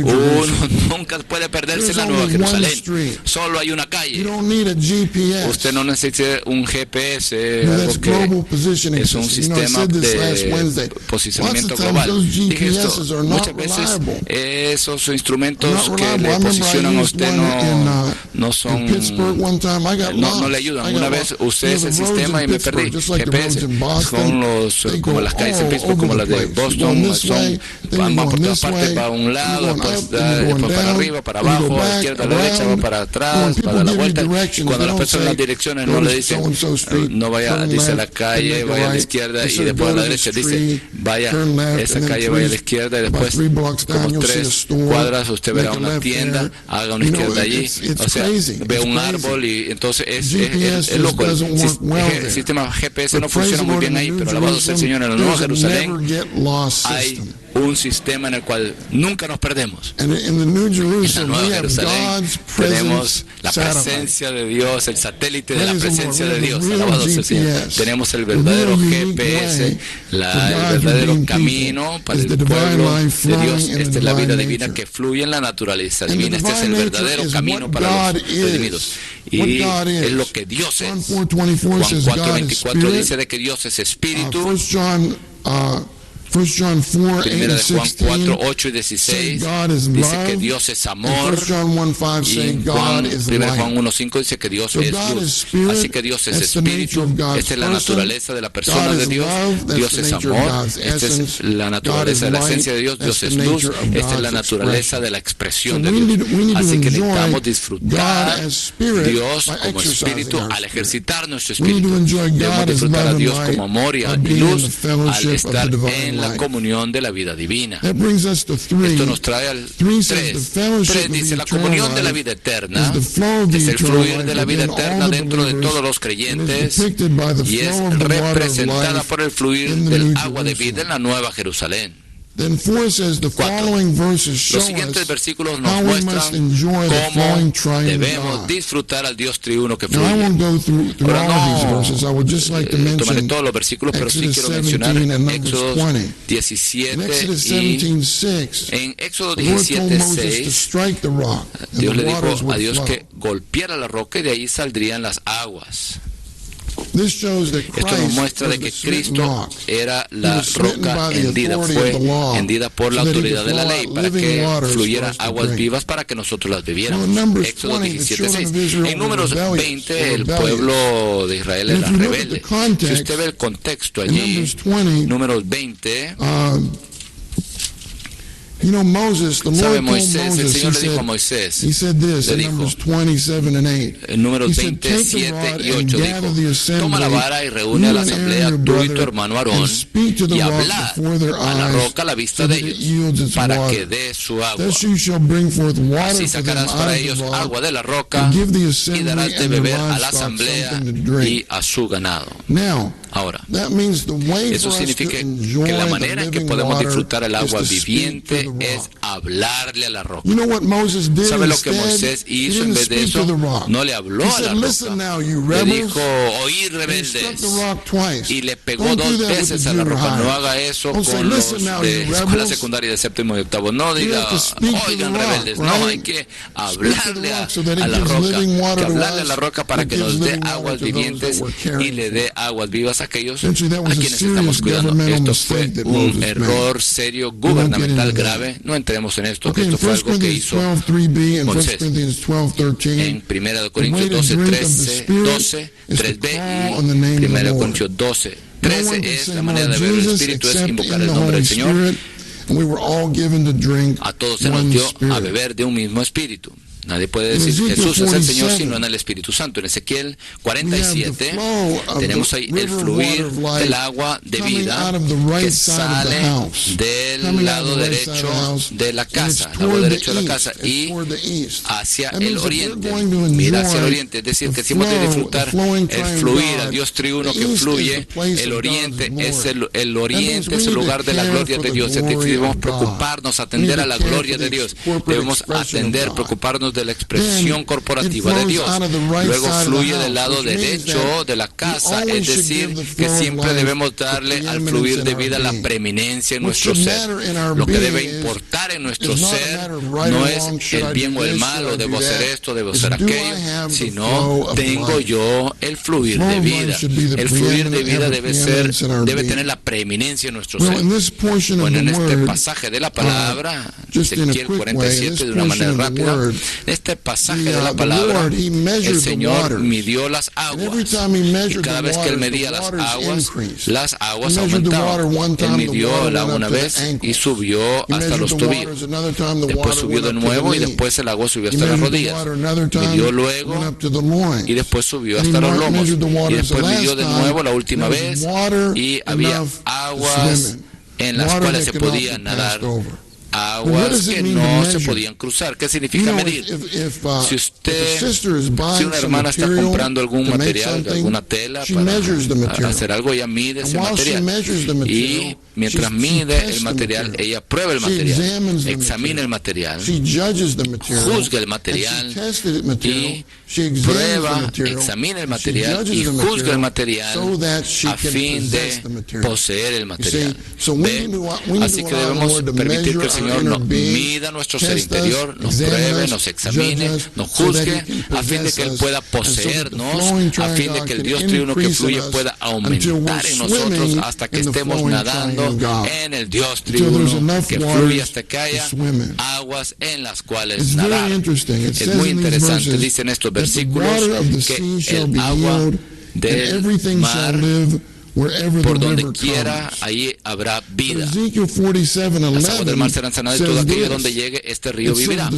Uno nunca puede perderse en la Nueva Jerusalén. Solo hay una calle. Usted no necesita un GPS, algo que es un sistema de posicionamiento global. Dije esto, muchas veces esos instrumentos que le posicionan a usted no son, no le ayudan. Una vez usé ese sistema y me perdí. GPS son como las calles en Pittsburgh, como las de Boston, son van por todas partes, va a un lado, después para arriba, para abajo, a la izquierda, a la derecha, va para atrás, para dar la vuelta. Y cuando las personas en las direcciones no le dicen, no vaya, dice la calle, vaya a la izquierda, y después a la derecha dice, vaya, esa calle vaya a la izquierda, y después como 3 cuadras usted verá una tienda, haga una izquierda allí, o sea, ve un árbol, y entonces es loco. El sistema GPS no funciona muy bien ahí, pero alabado sea el Señor, en la Nueva Jerusalén hay un sistema en el cual nunca nos perdemos. En la Nueva Jerusalén tenemos la presencia de Dios, el satélite de la presencia de Dios. Alabado sea el Señor. Tenemos el verdadero GPS, el verdadero camino para el pueblo de Dios. Esta es la vida divina que fluye en la naturaleza divina. Este es el verdadero camino para los redimidos. Y es lo que Dios es. Juan 4:24 dice de que Dios es espíritu. 1 John 4, Primera de Juan 16, 4, 8 y 16 dice que Dios es amor. Y Primera de Juan 1:5 dice que Dios es luz. Así que Dios es espíritu. Esta es la naturaleza de la persona de Dios. Dios es amor. Esta es la naturaleza de la esencia de Dios. Dios es luz. Esta es la naturaleza de la expresión de Dios. Así que necesitamos disfrutar Dios como espíritu al ejercitar nuestro espíritu. Debemos disfrutar a Dios como amor y luz al estar en la comunión de la vida divina. Esto nos trae al 3. 3 dice, la comunión de la vida eterna es el fluir de la vida eterna dentro de todos los creyentes y es representada por el fluir del agua de vida en la Nueva Jerusalén. 4. Los siguientes versículos nos muestran cómo debemos disfrutar al Dios triuno que fluye. Ahora no tomaré todos los versículos, pero sí quiero mencionar Éxodo 17 y en Éxodo 17:6 Dios le dijo a Dios que golpeara la roca y de ahí saldrían las aguas. Esto nos muestra de que Cristo era la roca hendida, fue hendida por la autoridad de la ley para que fluyeran aguas vivas para que nosotros las bebiéramos. Éxodo 17:6. En Números 20 el pueblo de Israel era rebelde. Si usted ve el contexto allí, Números 20, ¿sabe Moisés? El Señor le dijo a Moisés, le dijo, en Números 27 y 8 dijo, toma la vara y reúne a la asamblea tú y tu hermano Aarón y hablad a la roca a la vista de ellos para que dé su agua. Así sacarás para ellos agua de la roca y darás de beber a la asamblea y a su ganado. Ahora, eso significa que la manera en que podemos disfrutar el agua viviente es hablarle a la roca. ¿Sabe lo que Moisés hizo en vez de eso? No le habló a la roca. Le dijo, oíd rebeldes. Y le pegó 2 veces a la roca. No haga eso con los de escuela secundaria de séptimo y octavo. No diga, oigan rebeldes. No, hay que hablarle a la roca. Que hablarle a la roca para que nos dé aguas vivientes y le dé aguas vivas a aquellos a quienes estamos cuidando. Esto fue un error serio, gubernamental grave. No entremos en esto. Esto fue algo que hizo Moisés. En 1 Corintios 12, 3b y 1 Corintios 12, 13 es la manera de ver el Espíritu, es invocar el nombre del Señor. A todos se nos dio a beber de un mismo Espíritu. Nadie puede decir Jesús es el Señor sino en el Espíritu Santo. En Ezequiel 47 tenemos ahí el fluir del agua de vida que sale del lado derecho de la casa, el lado derecho de la casa y hacia el oriente. Mira hacia el oriente, es decir, que si hemos de disfrutar el fluir al Dios triuno que fluye, el oriente es el oriente es el lugar de la gloria de Dios. Es decir, debemos preocuparnos, atender a la gloria de Dios. Debemos atender, preocuparnos de la expresión corporativa de Dios. Luego fluye del lado derecho de la casa, es decir, que siempre debemos darle al fluir de vida la preeminencia en nuestro ser. Lo que debe importar en nuestro ser no es el bien o el mal, o debo hacer esto, debo hacer aquello, sino tengo yo el fluir de vida. El fluir de vida debe tener la preeminencia en nuestro ser. Bueno, en este pasaje de la palabra, Ezequiel 47, de una manera rápida, este pasaje de la palabra, el Señor midió las aguas. Y cada vez que Él medía las aguas aumentaban. Él midió el agua una vez y subió hasta los tobillos. Después subió de nuevo y después el agua subió hasta las rodillas. Midió luego y después subió hasta los lomos. Y después midió de nuevo la última vez y había aguas en las cuales se podía nadar, aguas que no se podían cruzar. ¿Qué significa medir? Si una hermana está comprando algún material, alguna tela para hacer algo, ella mide ese material. Y mientras mide el material, ella prueba el material, examina el material, juzga el material y prueba, examina el material y juzga el material a fin de poseer el material. Así que debemos permitir que el Señor nos mida nuestro ser interior, nos pruebe, nos examine, nos juzgue, a fin de que Él pueda poseernos, a fin de que el Dios triuno que fluye pueda aumentar en nosotros hasta que estemos nadando en el Dios triuno que fluye hasta que haya aguas en las cuales nadar. Es muy interesante, dicen estos versículos, que el agua del mar, por donde quiera, ahí habrá vida. Las aguas del mar serán sanadas y todo aquello donde llegue este río vivirá.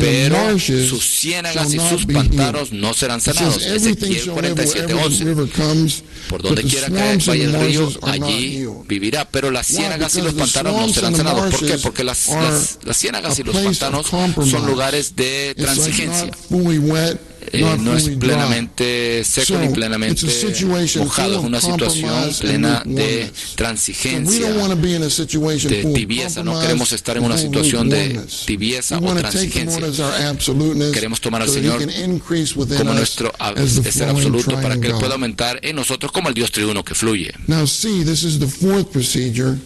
Pero sus ciénagas y sus pantanos no serán sanados. Ezequiel 47:11. Por donde quiera que vaya el río, allí vivirá. Pero las ciénagas y los pantanos no serán sanados. ¿Por qué? Porque las ciénagas y los pantanos son lugares de transigencia. No es plenamente seco ni plenamente mojado, es una situación plena de transigencia, de tibieza. No queremos estar en una situación de tibieza o transigencia. Queremos tomar al Señor como nuestro ser absoluto para que Él pueda aumentar en nosotros como el Dios triuno que fluye. Now see, this is the fourth procedure.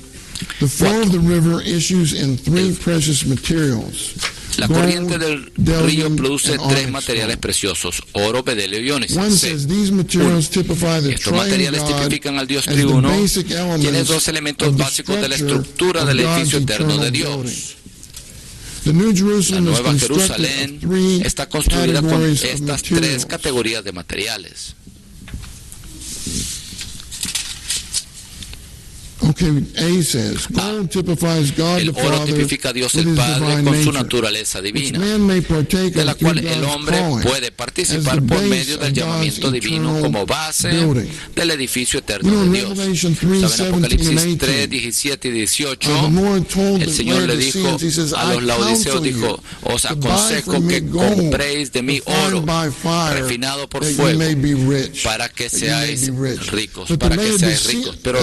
The flow of the river issues in three precious materials. La corriente del río produce tres materiales preciosos: oro, bedelio y ónice. Estos materiales tipifican al Dios triuno, tiene dos elementos básicos de la estructura del edificio eterno de Dios. La Nueva Jerusalén está construida con estas tres categorías de materiales. El oro tipifica a Dios el Padre con su naturaleza divina, de la cual el hombre puede participar por medio del llamamiento divino como base del edificio eterno de Dios. ¿Saben? Apocalipsis 3, 17 y 18, el Señor le dijo a los laodiceos, dijo: os aconsejo que compréis de mí oro refinado por fuego para que seáis ricos, Pero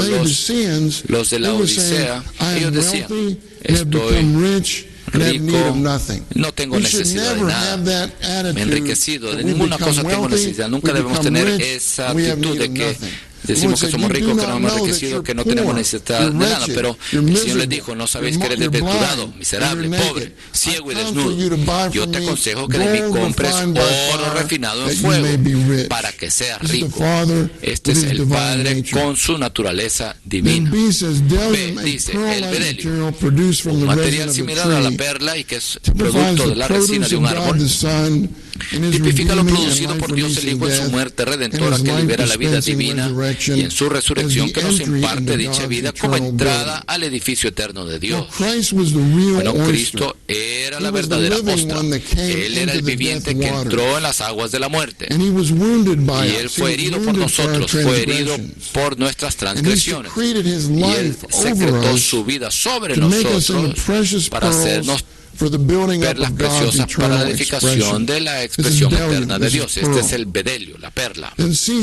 los de la Odisea, ellos decían: estoy rico, no tengo necesidad de nada, me he enriquecido, de ninguna cosa tengo necesidad. Nunca debemos tener esa actitud de que decimos que somos ricos, que no hemos enriquecido, que no tenemos necesidad de nada. Pero el Señor les dijo: no sabéis que eres desventurado, miserable, pobre, ciego y desnudo. Yo te aconsejo que de mí compres oro refinado en fuego para que seas rico. Este es el Padre con su naturaleza divina. B dice: el bedelio, un material similar a la perla y que es producto de la resina de un árbol, tipifica lo producido por Dios el Hijo en su muerte redentora que libera la vida divina y en su resurrección que nos imparte dicha vida como entrada al edificio eterno de Dios. Bueno, Cristo era la verdadera ostra. Él era el viviente que entró en las aguas de la muerte. Y Él fue herido por nosotros, fue herido por nuestras transgresiones. Y Él secretó su vida sobre nosotros para hacernos perlas preciosas para la edificación de la expresión eterna de Dios. Este es el bedelio, la perla. C,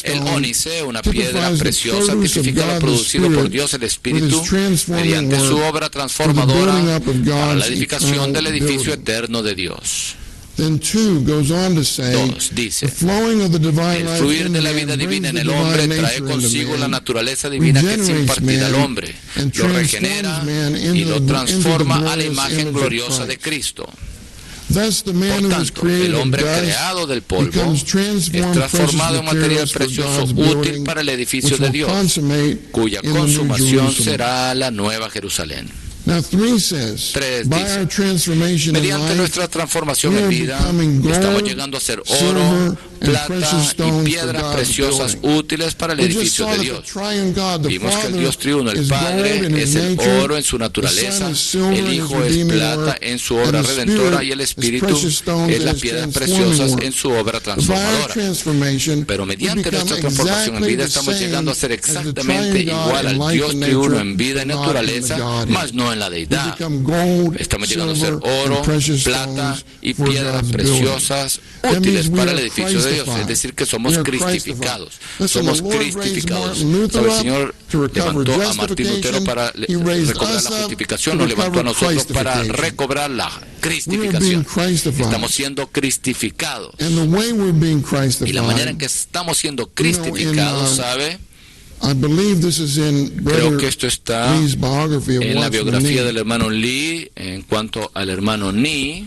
el ónice, una piedra preciosa, tipifica lo producido por Dios el Espíritu mediante su obra transformadora para la edificación del edificio eterno de Dios. 2 dice: el fluir de la vida divina en el hombre trae consigo la naturaleza divina que es impartida al hombre, lo regenera y lo transforma a la imagen gloriosa de Cristo. Por tanto, el hombre creado del polvo es transformado en material precioso útil para el edificio de Dios, cuya consumación será la Nueva Jerusalén. Now 3 says, by our transformation in mediante life, nuestra transformación we en are vida, becoming gold, estamos llegando a ser oro, silver, plata precious y stones for piedras God's preciosas building. útiles para el We just edificio saw de that Dios. the triune God, the Vimos que el Father, Dios triuno, el is gold Padre, in his es el nature, oro en su the naturaleza, Son is silver el in his Hijo es redeeming plata work, en su obra and the redentora Spirit y el is Espíritu precious stones es in las his piedras transforming preciosas work. en su obra By our transformadora. transformation, Pero we mediante become nuestra transformación en exactly vida the estamos same llegando a ser as the exactamente triune God igual in al life Dios and triuno nature, en vida y but not in the naturaleza, Godhead. mas no en la We deidad. become gold, Estamos llegando a ser silver, oro, and precious plata stones y for piedras God's preciosas building. útiles That means para we el are edificio de Dios. Es Christified. decir, que somos We are cristificados. Christified. Listen, Somos the Lord raised cristificados. Martin Luther ¿Sabe? El up Señor to recover levantó a Martín Lutero justification. para He raised recobrar us la up justificación, to nos levantó a recover nosotros para Christification. recobrar la We are being cristificación. Christified. Estamos siendo cristificados. And the way we're being Y la manera en Christified, que estamos siendo cristificados, ¿sabe? I believe this is in Creo Brother que esto está Lee's biography of en la Watchman biografía Nee. del hermano Lee. En cuanto al hermano Nee,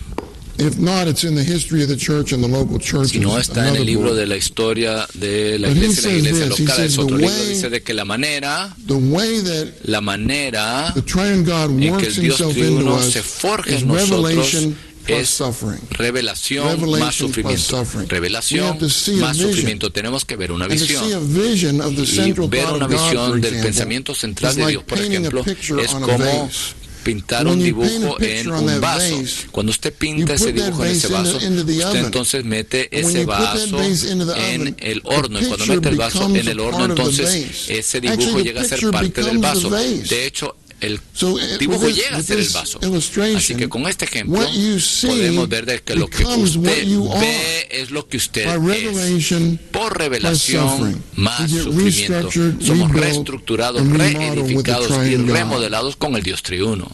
If not, it's in the history of the church and the local churches. si no está en another el libro book. de la historia de la But he iglesia y la says iglesia this, he local, says es otro the libro, way- dice de que la manera The way that the triune God en que works el Dios himself into triuno us se forja is en nosotros revelation plus es suffering. revelación más Revelation plus sufrimiento. suffering. We Revelación have to see a más vision. sufrimiento. Tenemos que ver una And to see a visión. vision of the Y central ver thought una of God, visión for del example, pensamiento central is de like Dios, por painting a ejemplo, picture es on a como vase. pintar When un you paint a dibujo picture en on un that vaso. vase, Cuando usted you pinta put ese that dibujo en ese vase vaso, into the usted oven. entonces mete And when ese you put that vaso vase into the en oven, el the horno. Y cuando picture mete el vaso becomes en el a horno, part of the entonces vase. ese dibujo Actually, the llega a ser picture parte del becomes the vaso. vase. De hecho, el So, dibujo with llega a this ser el vaso. Así illustration, que con este ejemplo what you see podemos ver de que lo que becomes what usted you are. ve es lo que usted By es. revelation Por plus revelación suffering. más We get sufrimiento. restructured, Somos rebuilt, reestructurados, and remodeled with the reedificados y triune God. remodelados con el Dios triuno.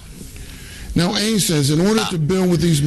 Now A says, in order to build with these A fin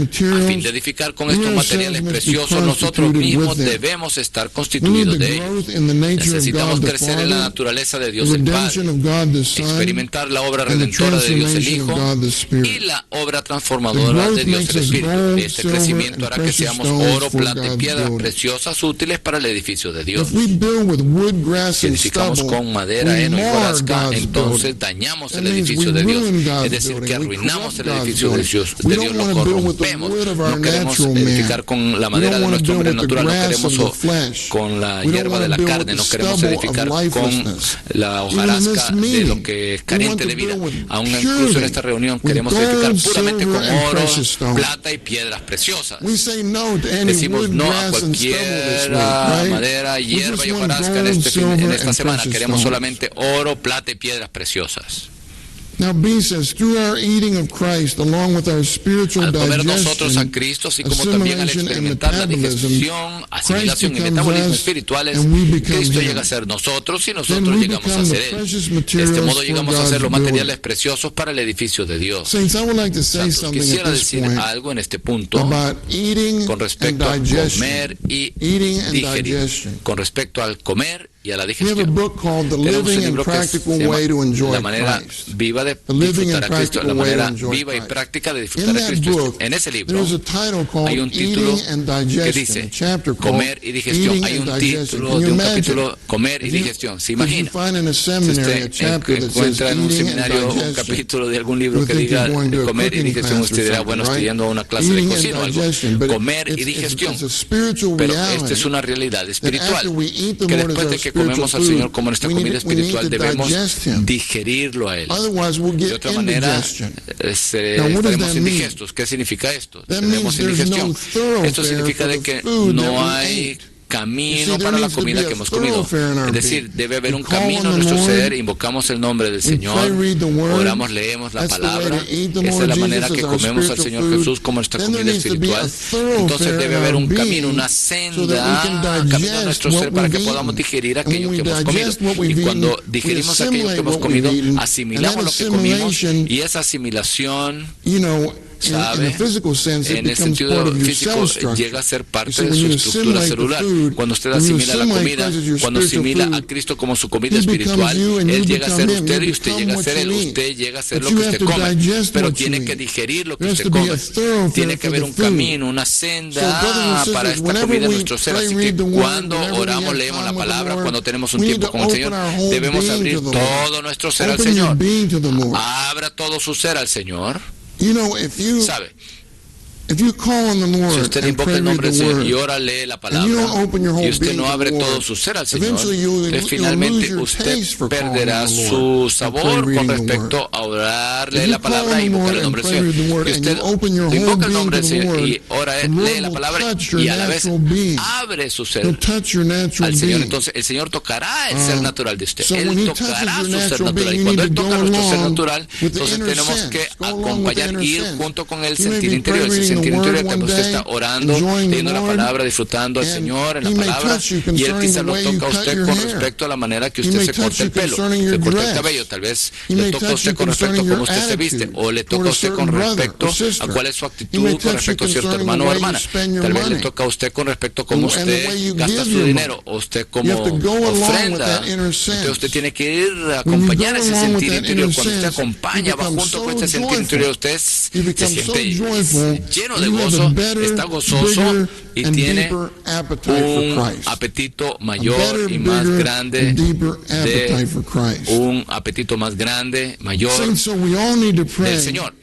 materials, de edificar con we estos ourselves materiales must be preciosos, nosotros constituted mismos with them. debemos estar We need constituidos the de ellos. growth in the nature of Necesitamos God the crecer en la Father, naturaleza de the Dios el redemption Padre, of God the Son, experimentar la obra and the redentora de Dios el transformation of Hijo God the y Spirit. la obra The transformadora growth de Dios makes el us Espíritu. gold, Este silver, crecimiento and hará que precious seamos stones oro, for plata y God's piedras building. preciosas útiles para el edificio de Dios. If we build with wood, grass, Si and edificamos stubble, con madera, we heno y mar hojarasca, God's entonces building. dañamos That el means edificio we de Dios. ruin God's Es decir, que building. We arruinamos el corrupt edificio God's de Dios, building. We don't lo want to build with the corrompemos. wood of our No queremos natural man. edificar con la We madera don't de want to nuestro build hombre with the natural, no grass queremos of the flesh. con la We don't hierba want de to la build carne, with no the queremos stubble edificar of con lifelessness. la Even in hojarasca this de lo meeting, que es we carente want de to vida. build with Aún incluso en purity, esta reunión with queremos gold, edificar puramente silver, con and oro, precious stones. plata y piedras preciosas. We say no to any Decimos wood, no a grass, and stubble this cualquier week, right? madera, We hierba just y want hojarasca en, gold, en silver, esta and semana. precious Queremos stones. solamente oro, plata y piedras preciosas. Now B says, through our eating of Christ, along with our spiritual Al comer nosotros a digestion, Cristo, así como también al assimilation, and experimentar la metabolism, digestión, asimilación y becomes metabolismo us, espirituales, and we become Cristo Him. llega a ser nosotros y Then nosotros we llegamos a become ser the Él. precious De este materials modo for llegamos a ser los God's materiales building. preciosos para el edificio de Dios. Saints, I would like to say Santos, something at quisiera this decir point algo en este punto about eating con and respecto a digestion. comer y Eating and digerir. digestion. Con respecto al comer y a la We have a digestión. book called The Tenemos un Living and libro que se Practical llama Way to Enjoy La manera Christ. viva de The Living disfrutar and a Cristo, la Practical Way to manera Enjoy viva y Christ. práctica de In disfrutar a that Cristo. book, En ese libro there's a title called hay un título Eating and que Digestion, dice a chapter called comer y digestión. Eating Hay and un Digestion. título Can you de un imagine? capítulo comer y If you- digestión. ¿Se if you imagina? find in a Si seminary a usted chapter that says encuentra en un Eating and seminario un Digestion, capítulo de algún libro you que think diga you're going to a comer y cooking digestión, class or usted dirá, something, bueno, estoy right? yendo a una clase de Eating and cocina o algo. digestion, but Comer y it's digestión. a spiritual Pero reality. esta es una realidad That espiritual, after we eat the que Lord as después our de que spiritual comemos al food, Señor como nuestra we need comida to- we need espiritual, to debemos digest Him. digerirlo a Él. Otherwise, we'll De get otra manera, indigestion. Now, what does estaremos that mean? indigestos. ¿Qué significa esto? That Tenemos means there's indigestión. no thoroughfare Esto significa for de the que food that no we hay ate. camino You see, there para la needs to comida be que a hemos comido. thoroughfare in our Es decir, being. debe haber We un call camino on en the nuestro Lord, ser, invocamos el nombre del we pray, Señor, read the word. oramos, leemos la That's the way palabra. to eat the Esa Lord es la manera Jesus que as our comemos al spiritual Señor food. Jesús como nuestra Then there comida needs to be a espiritual. Entonces thoroughfare debe in haber our un camino, being una so senda, that we can camino en digest nuestro what ser para que we've podamos eaten. digerir And when aquello we que hemos comido. digest what we've Y cuando eaten, we digerimos aquello que assimilate hemos what we've comido, eaten, asimilamos and lo that que comimos assimilation, y esa asimilación you know, ¿sabe? En el sentido físico llega a ser parte de su estructura celular. Cuando usted asimila la comida, cuando asimila a Cristo como su comida espiritual, Él llega a ser usted y usted llega a ser Él. Usted llega a ser lo que usted come, pero tiene que digerir lo que usted come. Tiene que haber un camino, una senda para esta comida en nuestro ser. Así que cuando oramos, leemos la palabra, cuando tenemos un tiempo con el Señor, debemos abrir todo nuestro ser al Señor. Abra todo su ser al Señor. ¿Sabe? Si usted invoca el nombre del Señor y ora, lee la palabra, y usted no abre todo su ser al Señor, entonces finalmente usted perderá su sabor con respecto a orar, leer la palabra e invocar el nombre del Señor. Y usted invoca el nombre del Señor y ora, lee la palabra y a la vez abre su ser al Señor. Entonces el Señor tocará el ser natural de usted. Él tocará su ser natural. Y cuando Él toca nuestro ser natural, entonces tenemos que acompañar, ir junto con el sentir interior. Sentir interior cuando usted está orando, leyendo la palabra, disfrutando al Señor en la palabra, y Él quizás lo toca a usted con respecto a la manera que usted se corta el pelo, se corta el cabello. Tal vez le toca a usted con respecto a cómo usted se viste, o le toca a usted con respecto a cuál es su actitud con respecto a cierto hermano o hermana. Tal vez le toca a usted con respecto a cómo usted gasta su dinero, o usted como ofrenda. Entonces usted tiene que ir a acompañar ese sentir interior. Cuando usted acompaña, va junto con este sentir interior, usted se siente lleno de gozo, está gozoso y tiene un apetito mayor y más grande un apetito más grande, mayor del Señor.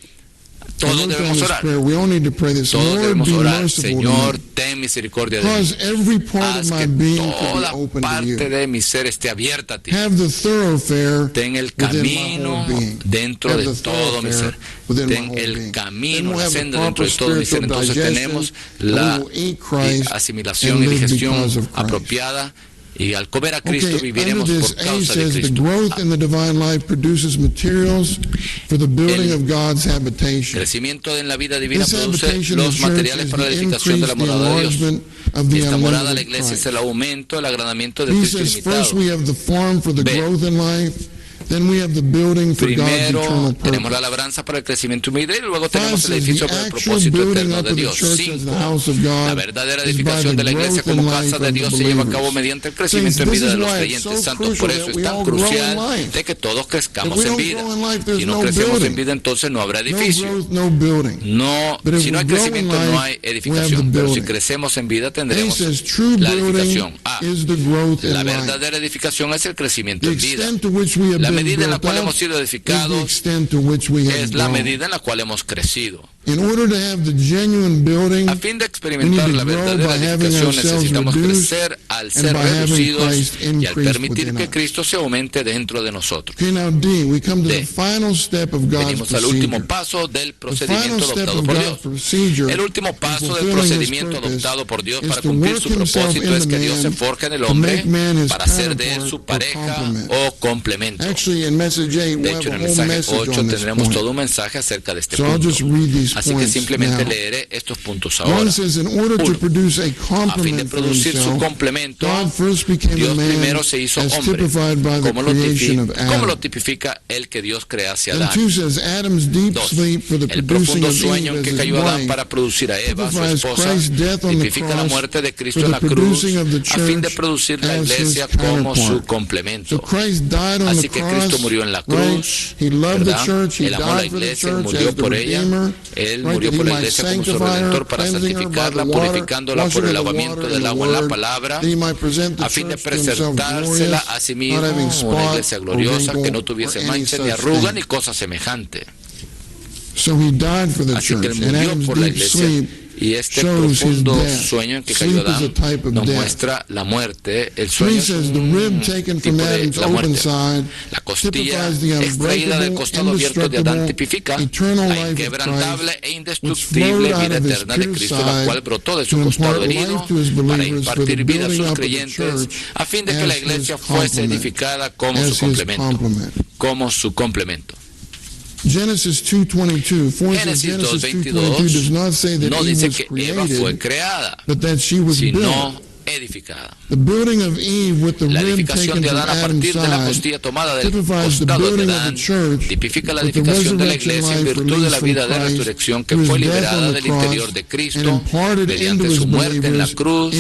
Todos debemos orar. Todos debemos orar. Señor, ten misericordia de mí. Haz que toda parte de mi ser esté abierta a ti. Ten el camino dentro de todo mi ser. Ten el camino, la senda dentro de todo mi ser. Entonces tenemos la asimilación y digestión apropiada. Y al comer a Cristo viviremos por causa de Cristo. El crecimiento en la vida divina produce los materiales para la edificación de la morada de Dios. Y esta morada, la iglesia, es el aumento, el agradamiento del Cristo ilimitado. Primero tenemos la labranza para el crecimiento humilde y luego tenemos el edificio para el propósito eterno de Dios. 5. La verdadera edificación de la iglesia como casa de Dios se lleva a cabo mediante el crecimiento en vida de los creyentes santos. Por eso es tan crucial de que todos crezcamos en vida. Si no crecemos en vida, entonces no habrá edificio. Si no hay crecimiento, no hay edificación. Pero si crecemos en vida, tendremos la edificación. La verdadera edificación es el crecimiento en vida. La medida en la cual hemos sido edificados es la medida en la cual hemos crecido. A fin de experimentar la verdadera edificación necesitamos crecer al ser reducidos y al permitir que Cristo se aumente dentro de nosotros. Venimos al último paso del procedimiento adoptado por Dios. El último paso del procedimiento adoptado por Dios para cumplir su propósito es que Dios se forje en el hombre para hacer de él su pareja o complemento. De hecho, en el mensaje 8 tendremos todo un mensaje acerca de este punto. Así que simplemente leeré estos puntos ahora. 1. A fin de producir su complemento, Dios primero se hizo hombre. ¿Cómo lo tipifica el que Dios crease a Adán? 2. El profundo sueño en que cayó Adán para producir a Eva, su esposa, tipifica la muerte de Cristo en la cruz a fin de producir la iglesia como su complemento. Así que Cristo murió en la cruz, ¿verdad? Él amó a la iglesia, Él murió por ella. Él murió por la iglesia como su redentor para santificarla, purificándola por el lavamiento del agua en la palabra, a fin de presentársela a sí mismo, una iglesia gloriosa que no tuviese mancha ni arruga ni cosa semejante. Así que Él murió por la iglesia. Y este profundo sueño en que cayó Adán nos muestra la muerte. El sueño es un tipo de la muerte. La costilla extraída del costado abierto de Adán tipifica la inquebrantable e indestructible vida eterna de Cristo, la cual brotó de su costado herido para impartir vida a sus creyentes, a fin de que la iglesia fuese edificada como su complemento. Génesis 2:22 no dice que Eva fue creada, sino edificada. La edificación de Adán a partir de la costilla tomada del costado de Adán tipifica la edificación de la iglesia en virtud de la vida de resurrección que fue liberada del interior de Cristo mediante su muerte en la cruz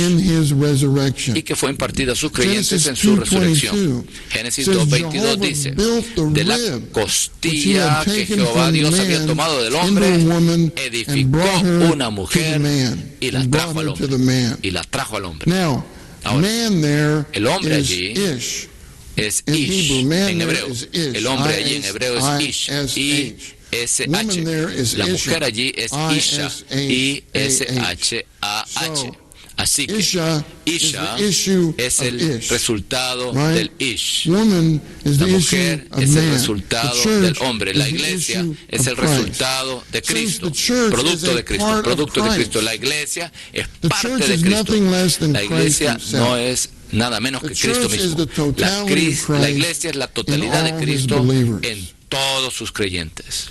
y que fue impartida a sus creyentes en su resurrección. Génesis 2:22 dice, de la costilla que Jehová Dios había tomado del hombre, edificó una mujer y la trajo al hombre. Ahora, el hombre allí es Ish en hebreo. El hombre allí en hebreo es Ish. I-S-H. La mujer allí es Isha. I-S-H-A-H. Así que Isha es el resultado del Ish. La mujer es el resultado del hombre. La iglesia es el resultado de Cristo. Producto de Cristo. Producto de Cristo. La iglesia es parte de Cristo. La iglesia no es nada menos que Cristo mismo. La iglesia es la totalidad de Cristo en todos sus creyentes.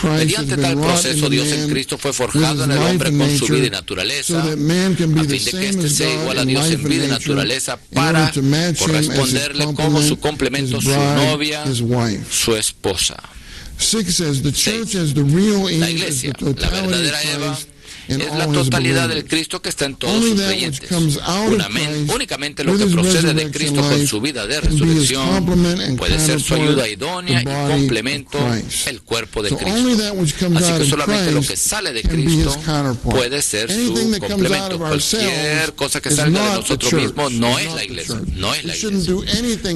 Mediante tal proceso, Dios en Cristo fue forjado en el hombre con su vida y naturaleza, a fin de que éste sea igual a Dios en vida y naturaleza para corresponderle como su complemento, su novia, su esposa. 6. La iglesia, la verdadera Eva, es la totalidad del Cristo que está en todos sus creyentes. Únicamente lo que procede de Cristo con su vida de resurrección puede ser su ayuda idónea y complemento el cuerpo de Cristo. Así que solamente lo que sale de Cristo puede ser su complemento. Cualquier cosa que salga de nosotros mismos no es la iglesia. No es la iglesia.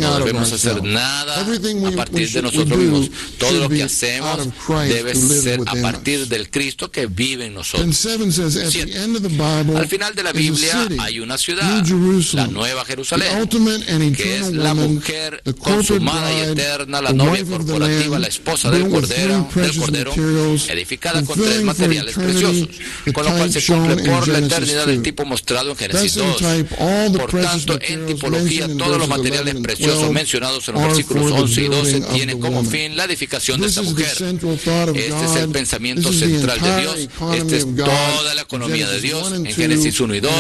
No debemos hacer nada a partir de nosotros mismos. Todo lo que hacemos debe ser a partir del Cristo que vive en nosotros. 7. Al final de la Biblia hay una ciudad, la Nueva Jerusalén, que es la mujer consumada y eterna, la novia corporativa, la esposa del Cordero, edificada con 3 materiales preciosos, con lo cual se cumple por la eternidad el tipo mostrado en Génesis 2. Por tanto, en tipología, todos los materiales preciosos mencionados en los versículos 11 y 12 tienen como fin la edificación de esta mujer. Este es el pensamiento central de Dios. Este es toda la economía de Dios en Génesis 1 y 2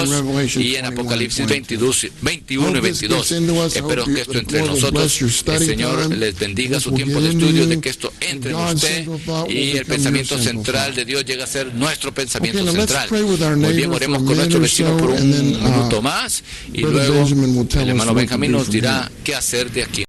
y en Apocalipsis 21 y 22. Espero que esto entre nosotros, el Señor les bendiga su tiempo de estudio, de que esto entre en usted y el pensamiento central de Dios llega a ser nuestro pensamiento central. Muy bien, oremos con nuestro vecino por un minuto más y luego el hermano Benjamín nos dirá qué hacer de aquí.